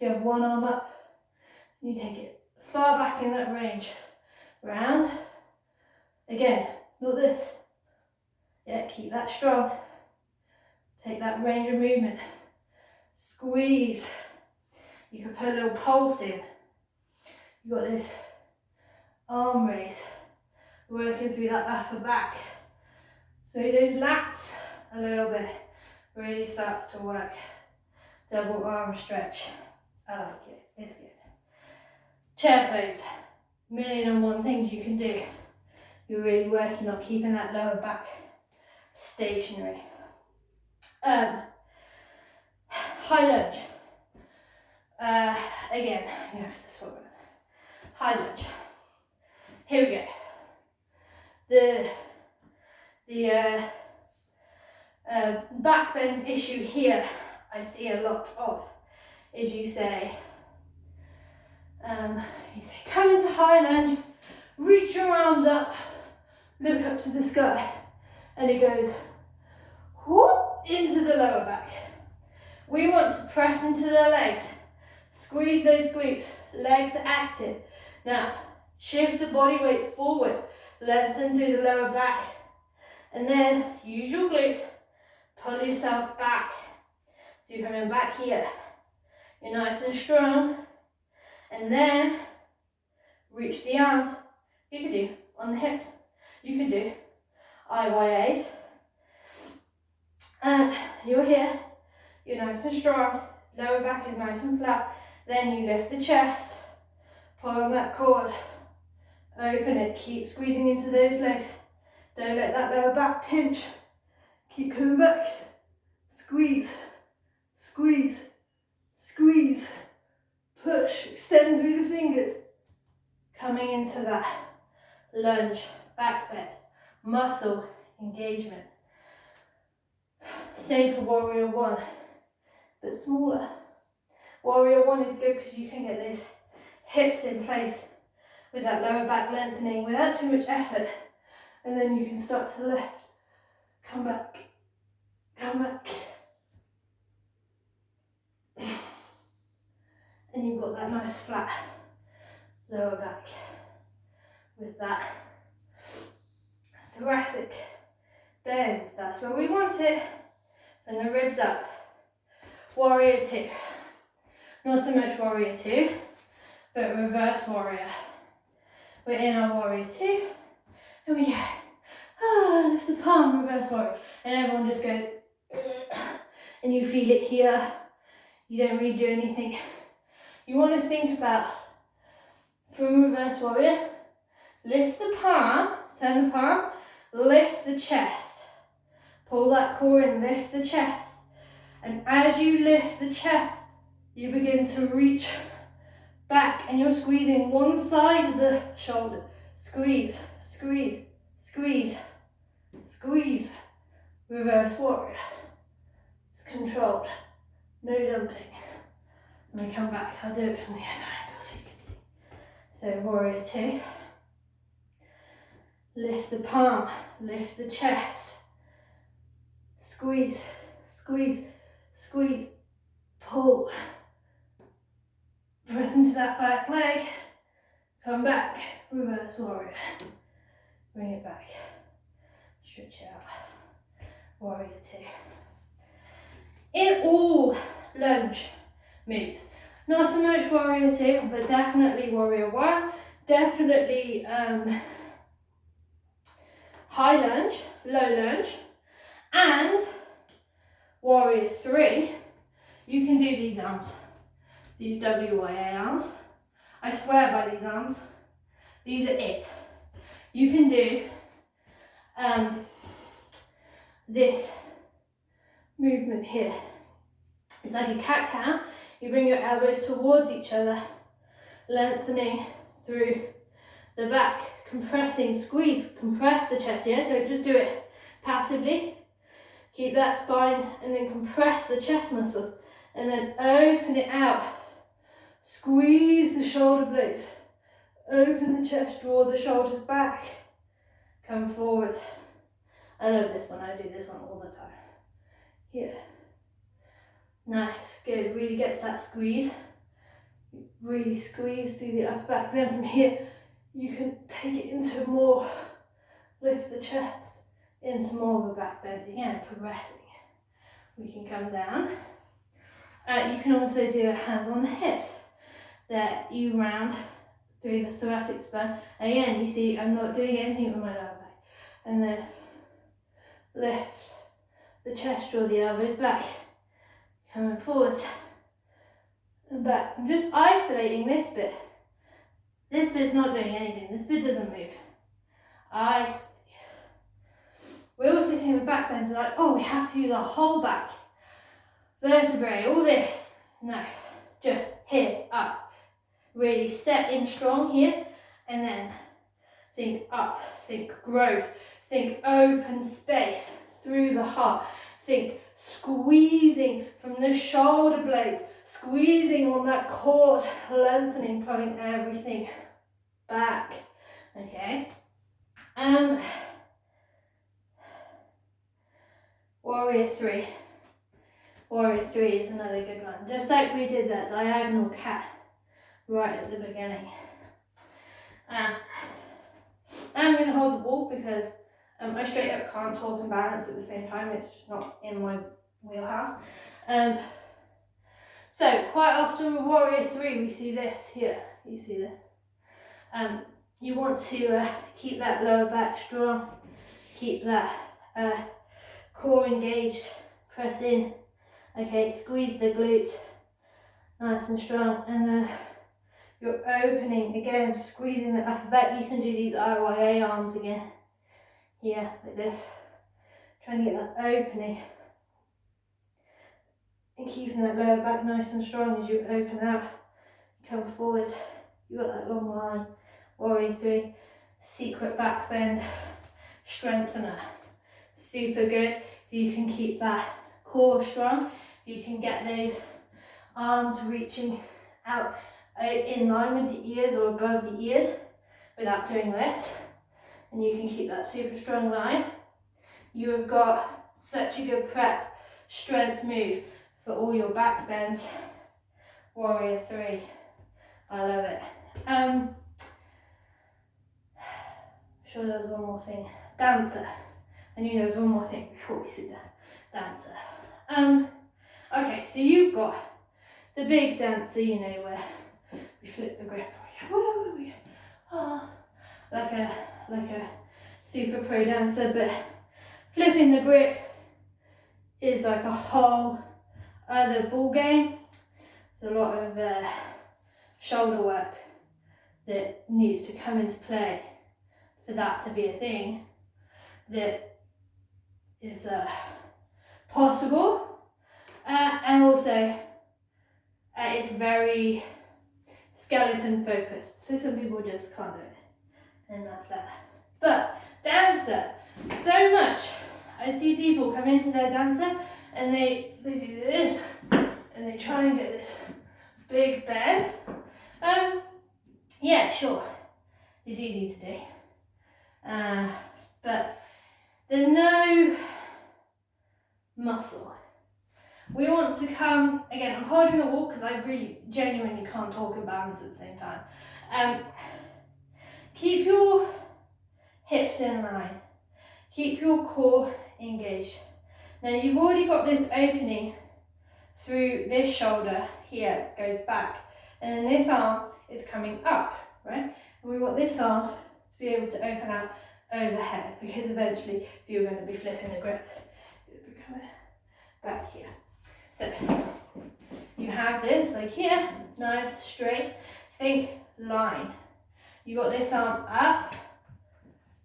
you have one arm up, you take it far back in that range, round, again, not this, yeah, keep that strong, take that range of movement, squeeze, you can put a little pulse in, you got this arm raise, working through that upper back, so those lats a little bit really starts to work. Double arm stretch, I like it, it's good. Chair pose, 1,000,001 things you can do. You're really working on keeping that lower back stationary. High lunge. Again, you have to swap it. High lunge. Here we go. The back bend issue here I see a lot of is you say come into high lunge, reach your arms up, look up to the sky, and it goes whoop, into the lower back. We want to press into the legs, squeeze those glutes, legs are active. Now, shift the body weight forwards, lengthen through the lower back, and then use your glutes, pull yourself back. So you're coming back here, you're nice and strong, and then reach the arms. You could do on the hips, you could do IYAs, and you're here, you're nice and strong, lower back is nice and flat, then you lift the chest, pull on that cord, open it, keep squeezing into those legs, don't let that lower back pinch, keep coming back, squeeze, squeeze, squeeze, push, extend through the fingers, coming into that lunge, back bend, muscle engagement. Same for warrior one, but smaller. Warrior one is good because you can get those hips in place with that lower back lengthening without too much effort, and then you can start to lift, come back, and you've got that nice flat lower back with that thoracic bend. That's where we want it. And the ribs up. Warrior two. Not so much warrior two, but reverse warrior. We're in our warrior two, and we go. Lift the palm, reverse warrior. And everyone just goes, and you feel it here. You don't really do anything. You want to think about, from reverse warrior, lift the palm, turn the palm, lift the chest. Pull that core in, lift the chest. And as you lift the chest, you begin to reach back and you're squeezing one side of the shoulder. Squeeze, squeeze, squeeze, squeeze. Reverse warrior. It's controlled, no dumping. And we come back, I'll do it from the other angle so you can see. So warrior two. Lift the palm, lift the chest. Squeeze, squeeze, squeeze, pull. Press into that back leg, come back, reverse warrior. Bring it back, stretch out, warrior two. In all lunge moves, not so much warrior two, but definitely warrior one, definitely high lunge, low lunge, and warrior three, you can do these arms, these WYA arms. I swear by these arms. These are it. You can do this movement here. It's like a cat-cow. You bring your elbows towards each other, lengthening through the back, compressing, squeeze, compress the chest, yeah? Don't just do it passively. Keep that spine and then compress the chest muscles and then open it out. Squeeze the shoulder blades. Open the chest, draw the shoulders back. Come forward. I love this one, I do this one all the time. Here. Nice, good. Really gets that squeeze. Really squeeze through the upper back. Then from here, you can take it into more, lift the chest into more of a back bend. Again, progressing. We can come down. You can also do a hands on the hips. There, you round through the thoracic spine. Again, you see, I'm not doing anything with my lower back. And then lift the chest, draw the elbows back. Coming forwards and back. I'm just isolating this bit. This bit's not doing anything. This bit doesn't move. We also think with back bends, we're like, oh, we have to use our whole back. Vertebrae, all this. No, just here, up. Really set in strong here, and then think up, think growth, think open space through the heart. Think squeezing from the shoulder blades, squeezing on that core, lengthening, pulling everything back. Okay. Warrior 3. Warrior 3 is another good one. Just like we did that diagonal cat right at the beginning. I'm going to hold the ball because I straight up can't talk and balance at the same time. It's just not in my wheelhouse. So quite often with Warrior 3 we see this here. You see this. You want to keep that lower back strong. Keep that core engaged. Press in. Okay, squeeze the glutes. Nice and strong. And then you're opening again, squeezing the upper back. You can do these IYA arms again. Here, like this. Trying to get that opening. And keeping that lower back nice and strong as you open out. Come forward. You've got that long line. Warrior 3. Secret back bend. Strengthener. Super good. You can keep that core strong. You can get those arms reaching out in line with the ears or above the ears without doing this. And you can keep that super strong line. You have got such a good prep strength move for all your back bends. Warrior 3. I love it. I'm sure there was one more thing. Dancer. I knew there was one more thing before we see that. Dancer. Okay, so you've got the big dancer, you know, where we flip the grip and we go, like a super pro dancer, but flipping the grip is like a whole other ball game. There's a lot of shoulder work that needs to come into play for that to be a thing that is possible, and also it's very skeleton focused, so some people just can't do it, and that's that. But dancer, so much I see people come into their dancer and they do this and they try and get this big bend. Yeah, sure, it's easy to do, but there's no muscle. We want to come, again, I'm holding the wall because I really genuinely can't talk and balance at the same time. Keep your hips in line. Keep your core engaged. Now you've already got this opening through this shoulder here, it goes back, and then this arm is coming up, right? And we want this arm to be able to open out overhead, because eventually you're going to be flipping the grip, you'll be coming back here. So you have this like here, nice straight, think line. You got this arm up,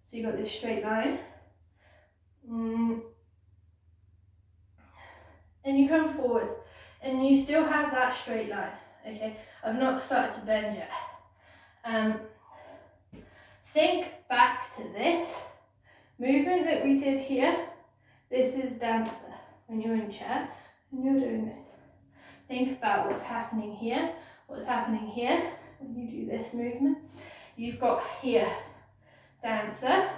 so you got this straight line. And you come forward and you still have that straight line. Okay, I've not started to bend yet. Think back to this movement that we did here, This is dancer. When you're in chair and you're doing this. Think about what's happening here, what's happening here. When you do this movement, you've got here, dancer.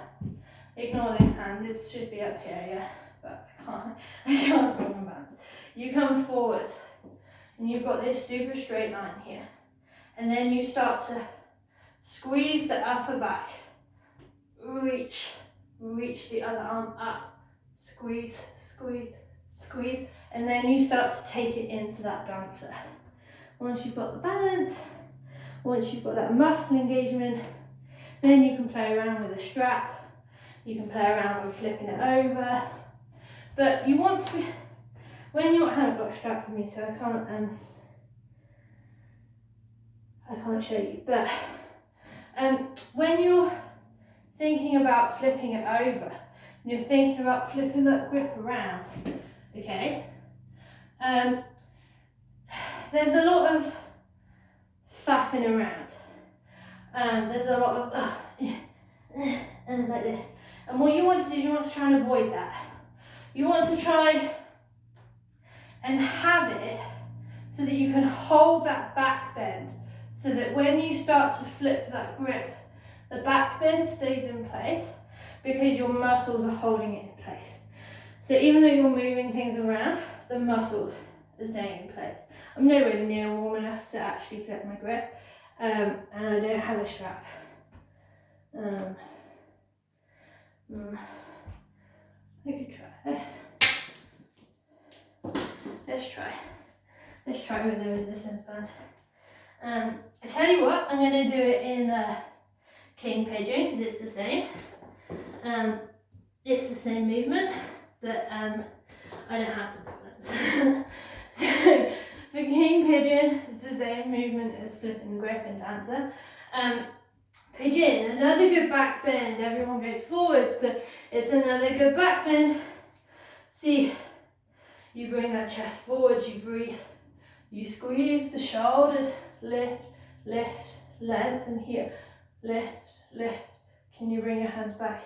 Ignore this hand, this should be up here, yeah, but I can't talk about it. You come forward and you've got this super straight line here. And then you start to squeeze the upper back, reach the other arm up, squeeze, squeeze, squeeze, and then you start to take it into that dancer. Once you've got the balance, once you've got that muscle engagement, then you can play around with a strap. You can play around with flipping it over, but you want to be, when you, I haven't got a strap with me, so I can't show you, but when you're thinking about flipping it over, and you're thinking about flipping that grip around, okay, there's a lot of faffing around, there's a lot of like this. And what you want to do is you want to try and avoid that. You want to try and have it so that you can hold that back bend, so that when you start to flip that grip, the back bend stays in place because your muscles are holding it in place. So even though you're moving things around, the muscles are staying in place. I'm nowhere near warm enough to actually flip my grip, and I don't have a strap. I could try. Let's try with the resistance band. I tell you what, I'm going to do it in king pigeon because it's the same. It's the same movement, but I don't have to balance. So for king pigeon, it's the same movement as flipping the grip and dancer. Pigeon, another good back bend. Everyone goes forwards, but it's another good back bend. See, you bring that chest forwards, you breathe, you squeeze the shoulders, lift, lift, lengthen here, lift, lift. Can you bring your hands back?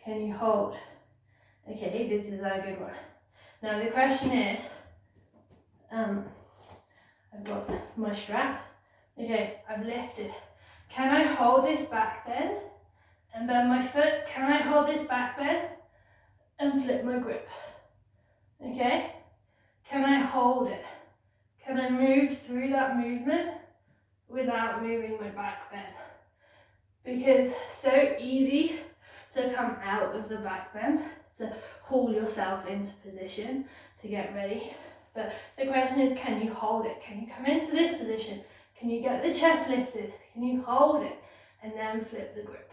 Can you hold? Okay, this is a good one. Now the question is, I've got my strap. Okay, I've lifted. Can I hold this back bend and bend my foot? Can I hold this back bend and flip my grip? Okay? Can I hold it? Can I move through that movement without moving my back bend? Because it's so easy to come out of the back bend, to haul yourself into position to get ready. But the question is, can you hold it? Can you come into this position? Can you get the chest lifted? Can you hold it? And then flip the grip.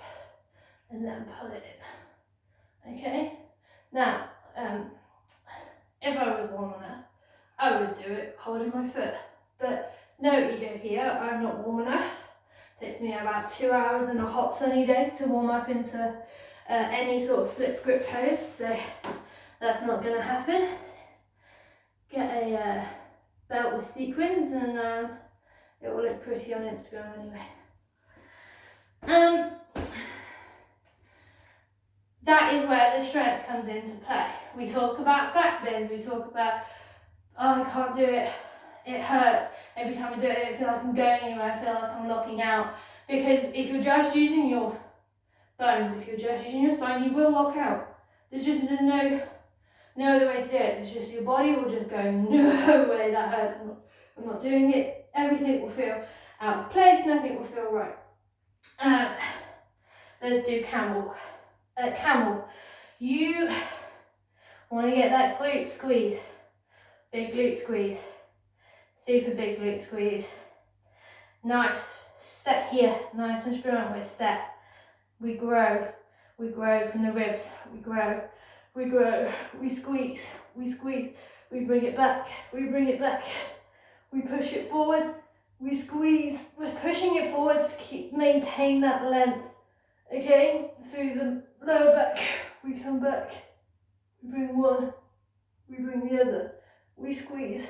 And then pull it in. Okay? Now, if I was warm enough, I would do it holding my foot. But no ego here, I'm not warm enough. It takes me about 2 hours on a hot sunny day to warm up into any sort of flip grip pose, so that's not going to happen. Get a belt with sequins and it will look pretty on Instagram anyway. That is where the strength comes into play. We talk about back bends, we talk about, oh, I can't do it, it hurts. Every time I do it, I don't feel like I'm going anywhere, I feel like I'm locking out. Because if you're just using your bones, if you're just using your spine, you will lock out. There's no other way to do it. It's just your body will just go, no way, that hurts, I'm not doing it. Everything will feel out of place, nothing will feel right. Let's do camel. Camel. You want to get that glute squeeze. Big glute squeeze. Super big glute squeeze. Nice. Set here. Nice and strong. We're set. We grow. We grow from the ribs. We grow. We grow. We squeeze. We squeeze. We bring it back. We bring it back. We push it forward. We squeeze. We're pushing it forwards to maintain that length. Okay? Through the lower back. We come back. We bring one. We bring the other. We squeeze.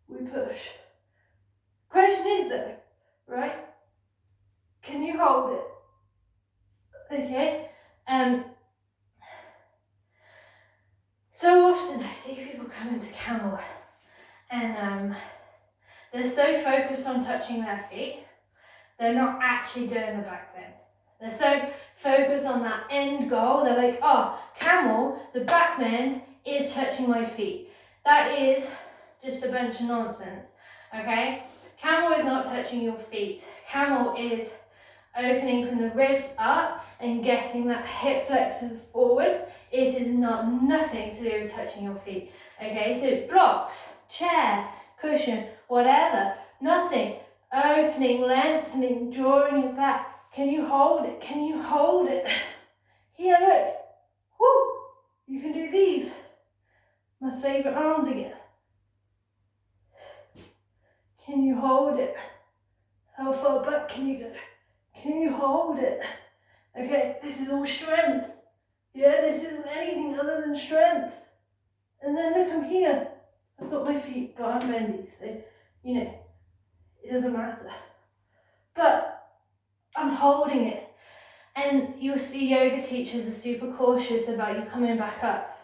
We push. Question is though, right? Can you hold it? Okay? So often I see people come into camel and they're so focused on touching their feet, they're not actually doing the back bend. They're so focused on that end goal, they're like, oh, camel, the back bend is touching my feet. That is just a bunch of nonsense, okay? Camel is not touching your feet. Camel is opening from the ribs up and getting that hip flexors forwards. It is nothing to do with touching your feet, okay? So blocks, chair, cushion, whatever, nothing. Opening, lengthening, drawing it back. Can you hold it? Can you hold it? Here, look. Woo! You can do these. My favourite arms again. Can you hold it? How far back can you go? Can you hold it? Okay, this is all strength. Yeah, this isn't anything other than strength. And then look, I'm here. I've got my feet, but I'm bendy, so, you know, it doesn't matter. But I'm holding it. And you'll see yoga teachers are super cautious about you coming back up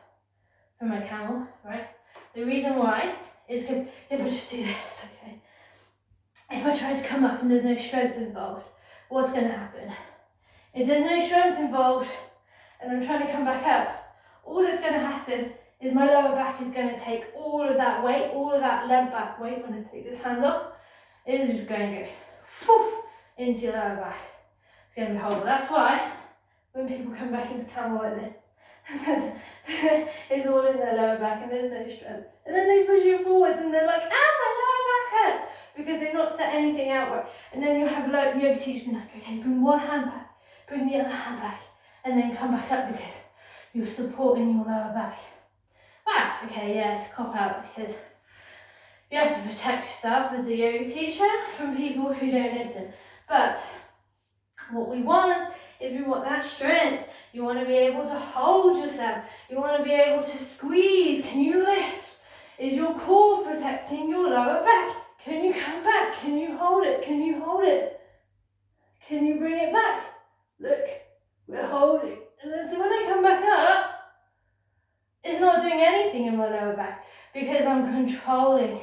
from a camel, right? The reason why is because if I just do this, okay, if I try to come up and there's no strength involved, what's going to happen? If there's no strength involved and I'm trying to come back up, all that's going to happen is my lower back is going to take all of that weight, all of that leg back weight when I take this hand off, it is just going to go poof, into your lower back. It's going to be horrible. That's why when people come back into camel like this, it's all in their lower back and there's no strength. And then they push you forwards and they're like, ah, my lower back hurts, because they've not set anything out right. And then you'll have yoga teachers being like, okay, bring one hand back, bring the other hand back, and then come back up because you're supporting your lower back. Wow, okay, yeah, it's a cop out because you have to protect yourself as a yoga teacher from people who don't listen. But what we want is we want that strength. You want to be able to hold yourself. You want to be able to squeeze. Can you lift? Is your core protecting your lower back? Can you come back? Can you hold it? Can you hold it? Can you bring it back? Look, we're holding. And then so when I come back up, it's not doing anything in my lower back because I'm controlling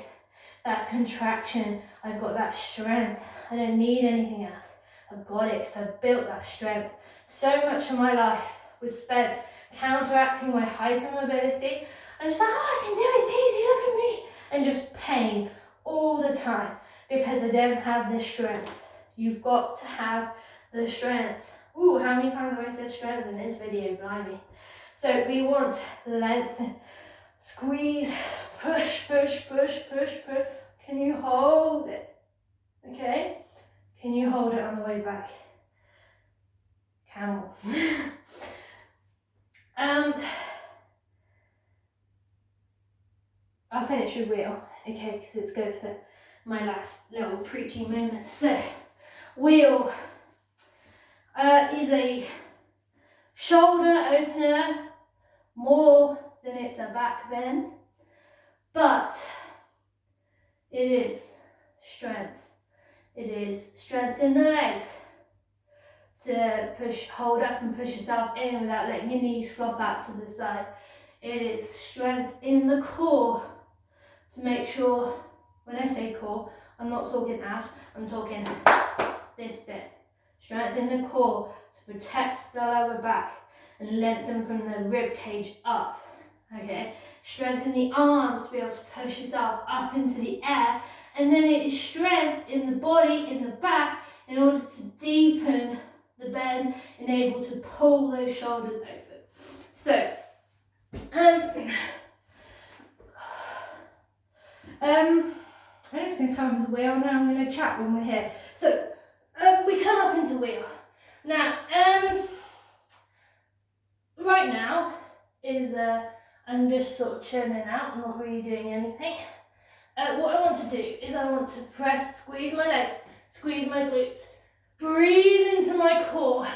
that contraction. I've got that strength. I don't need anything else. I've got it because I've built that strength. So much of my life was spent counteracting my hypermobility. I'm just like, oh, I can do it, it's easy, look at me. And just pain all the time because I don't have the strength. You've got to have the strength. Ooh, how many times have I said strength in this video, blimey. So we want length, squeeze, push, push, push, push, push. Can you hold it? Okay? Can you hold it on the way back? Camel. I'll finish with wheel, okay, because it's good for my last little preaching moment. So, wheel is a shoulder opener more than it's a back bend, but it is strength. It is strength in the legs to push, hold up and push yourself in without letting your knees flop out to the side. It is strength in the core to make sure, when I say core, I'm not talking out, I'm talking this bit. Strength in the core to protect the lower back and lengthen from the rib cage up. Okay, strengthen the arms to be able to push yourself up into the air, and then it is strength in the body, in the back, in order to deepen the bend and able to pull those shoulders open. So, I'm just going to come up into wheel now. I'm going to chat when we're here. So, we come up into wheel. Now, right now is I'm just sort of chilling out. I'm not really doing anything. What I want to do is I want to press, squeeze my legs, squeeze my glutes, breathe into my core,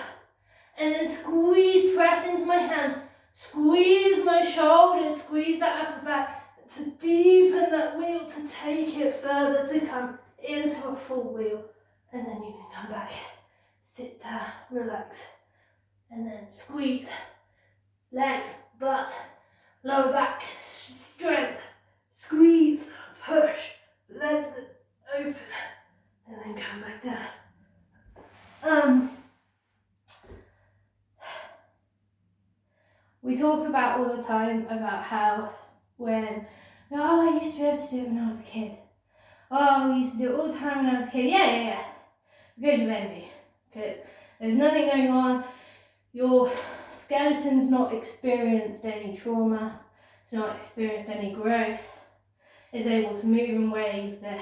and then squeeze, press into my hands, squeeze my shoulders, squeeze that upper back to deepen that wheel, to take it further, to come into a full wheel. And then you can come back, sit down, relax, and then squeeze, legs, butt, lower back, strength, squeeze, push, lengthen, open, and then come back down. We talk about all the time about how when, oh, I used to be able to do it when I was a kid. Oh, we used to do it all the time when I was a kid. Yeah. Because of envy. Because there's nothing going on. Your skeleton's not experienced any trauma. It's not experienced any growth. It's able to move in ways that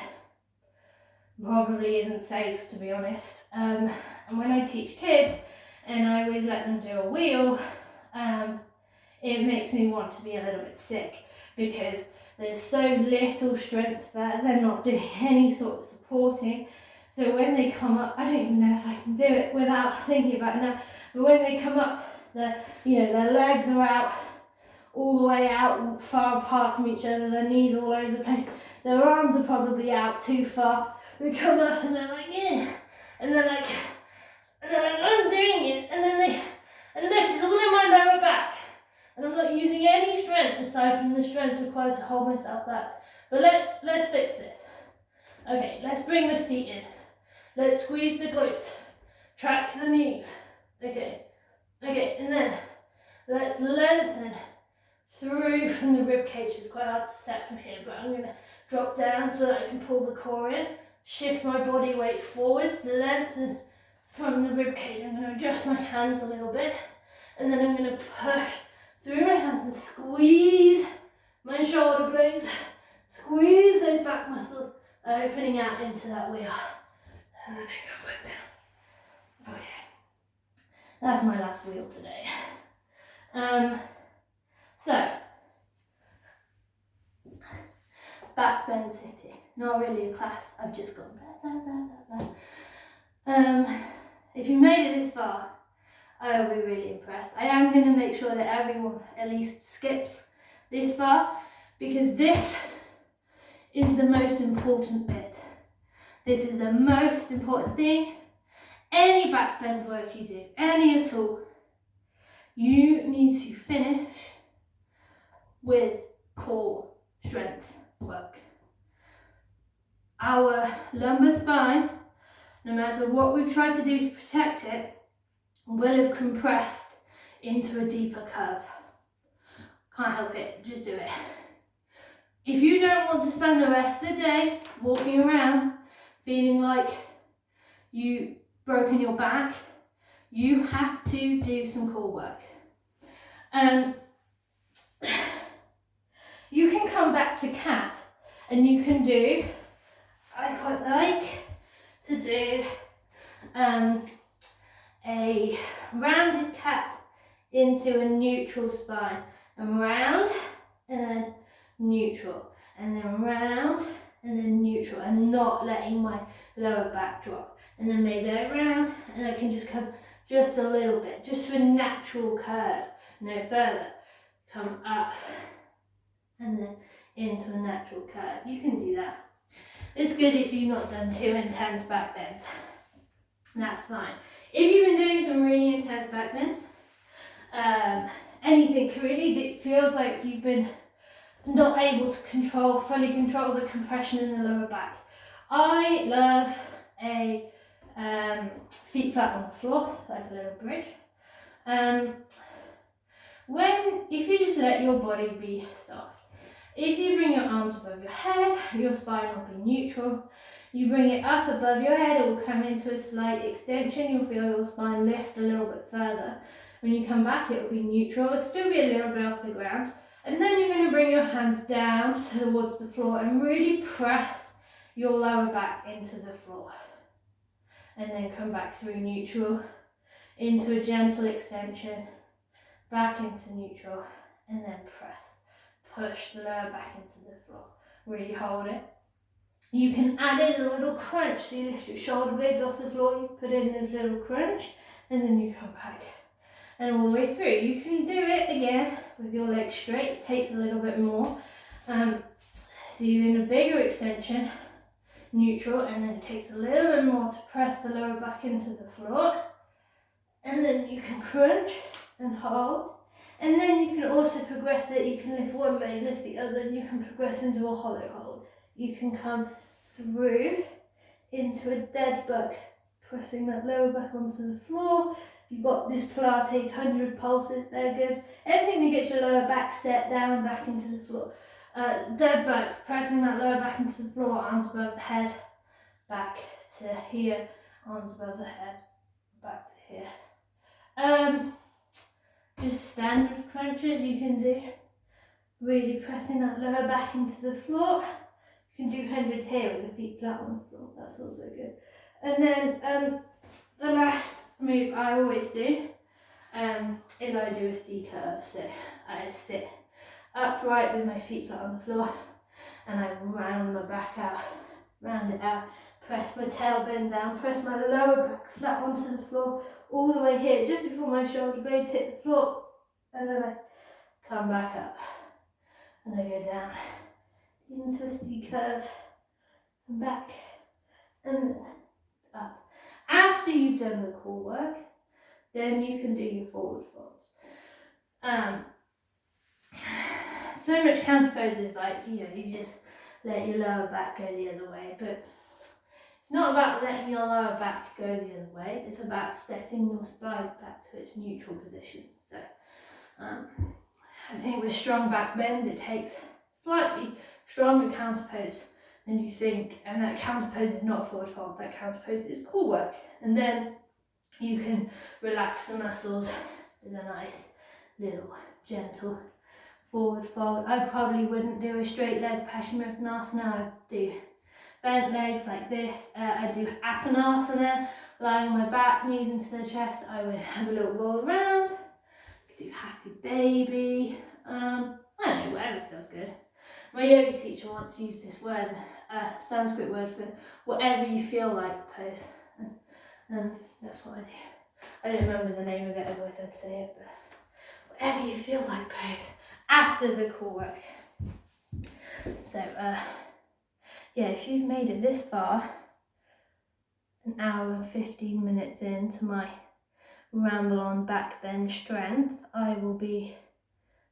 probably isn't safe, to be honest. And when I teach kids, and I always let them do a wheel, it makes me want to be a little bit sick, because there's so little strength there, they're not doing any sort of supporting. So when they come up, I don't even know if I can do it without thinking about it now, but when they come up, their legs are out, all the way out, far apart from each other, their knees all over the place, their arms are probably out too far. They come up and they're like, yeah, and they're like, I'm doing it, and look, it's all in my lower back. And I'm not using any strength aside from the strength required to hold myself back. But let's fix this. Okay, let's bring the feet in. Let's squeeze the glutes. Track the knees. Okay, and then let's lengthen through from the rib cage. It's quite hard to set from here, but I'm going to drop down so that I can pull the core in. Shift my body weight forwards, lengthen from the rib cage. I'm going to adjust my hands a little bit, and then I'm going to push through my hands and squeeze my shoulder blades, squeeze those back muscles, opening out into that wheel. And then I go back down. Okay, that's my last wheel today. So, back bend city. Not really a class, I've just gone blah, blah, blah, blah. If you made it this far, I'll be really impressed. I am going to make sure that everyone at least skips this far, because this is the most important bit. This is the most important thing. Any back bend work you do, any at all, you need to finish with core strength work. Our lumbar spine, no matter what we've tried to do to protect it, will have compressed into a deeper curve. Can't help it, just do it. If you don't want to spend the rest of the day walking around feeling like you've broken your back, you have to do some core work. You can come back to cat and you can do, I quite like to do a rounded cat into a neutral spine, and round and then neutral, and then round and then neutral, and not letting my lower back drop, and then maybe I round and I can just come just a little bit, just to a natural curve, no further, come up and then into a natural curve. You can do that. It's good if you've not done too intense back bends. That's fine. If you've been doing some really intense back bends, anything really that feels like you've been not able to fully control the compression in the lower back, I love a feet flat on the floor, like a little bridge. If you just let your body be soft, if you bring your arms above your head, your spine will be neutral. You bring it up above your head, it will come into a slight extension. You'll feel your spine lift a little bit further. When you come back, it will be neutral. It'll still be a little bit off the ground. And then you're going to bring your hands down towards the floor and really press your lower back into the floor. And then come back through neutral, into a gentle extension, back into neutral, and then press. Push the lower back into the floor. Really hold it. You can add in a little crunch. So you lift your shoulder blades off the floor, you put in this little crunch, and then you come back. And all the way through. You can do it again with your legs straight. It takes a little bit more. So you're in a bigger extension, neutral, and then it takes a little bit more to press the lower back into the floor. And then you can crunch and hold. And then you can also progress it. You can lift one leg, lift the other, and you can progress into a hollow hold. You can come through into a dead bug, pressing that lower back onto the floor. You've got this Pilates 100 pulses, they're good. Anything that gets your lower back set down, back into the floor. Dead bugs, pressing that lower back into the floor, arms above the head, back to here, arms above the head, back to here. Just standard crunches you can do, really pressing that lower back into the floor. You can do 100s here with the feet flat on the floor, that's also good. And then the last move I always do is I do a C curve. So I sit upright with my feet flat on the floor and I round my back out, round it out, press my tailbone down, press my lower back flat onto the floor all the way here, just before my shoulder blades hit the floor, and then I come back up and I go down into a C curve and back and then up. After you've done the core work, then you can do your forward folds. So much counter poses, like, you just let your lower back go the other way, but it's not about letting your lower back go the other way, it's about setting your spine back to its neutral position. So I think with strong back bends, it takes slightly stronger counter pose than you think, and that counter pose is not a forward fold, that counter pose is core work, and then you can relax the muscles with a nice little gentle forward fold. I probably wouldn't do a straight leg Paschimottanasana. I do bent legs like this. I do Apanasana, lying on my back, knees into the chest. I would have a little roll around. I could do happy baby. I don't know, whatever feels good. My yoga teacher once used this word, Sanskrit word for whatever you feel like pose. And that's what I do. I don't remember the name of it, otherwise I'd say it, but whatever you feel like pose after the core work. So yeah, if you've made it this far, an hour and 15 minutes into my ramble on back bend strength, I will be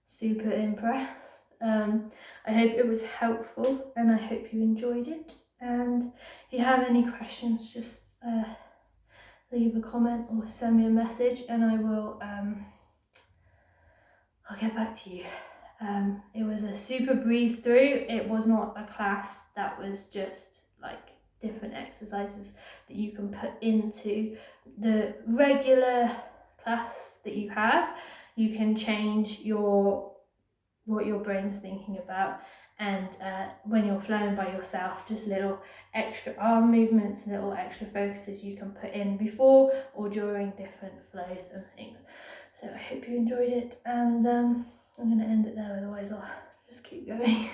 super impressed. I hope it was helpful and I hope you enjoyed it. And if you have any questions, just leave a comment or send me a message and I will I'll get back to you. It was a super breeze through. It was not a class, that was just like different exercises that you can put into the regular class that you have. You can change what your brain's thinking about, and when you're flowing by yourself, just little extra arm movements, little extra focuses you can put in before or during different flows and things. So I hope you enjoyed it, and I'm going to end it there, otherwise I'll just keep going.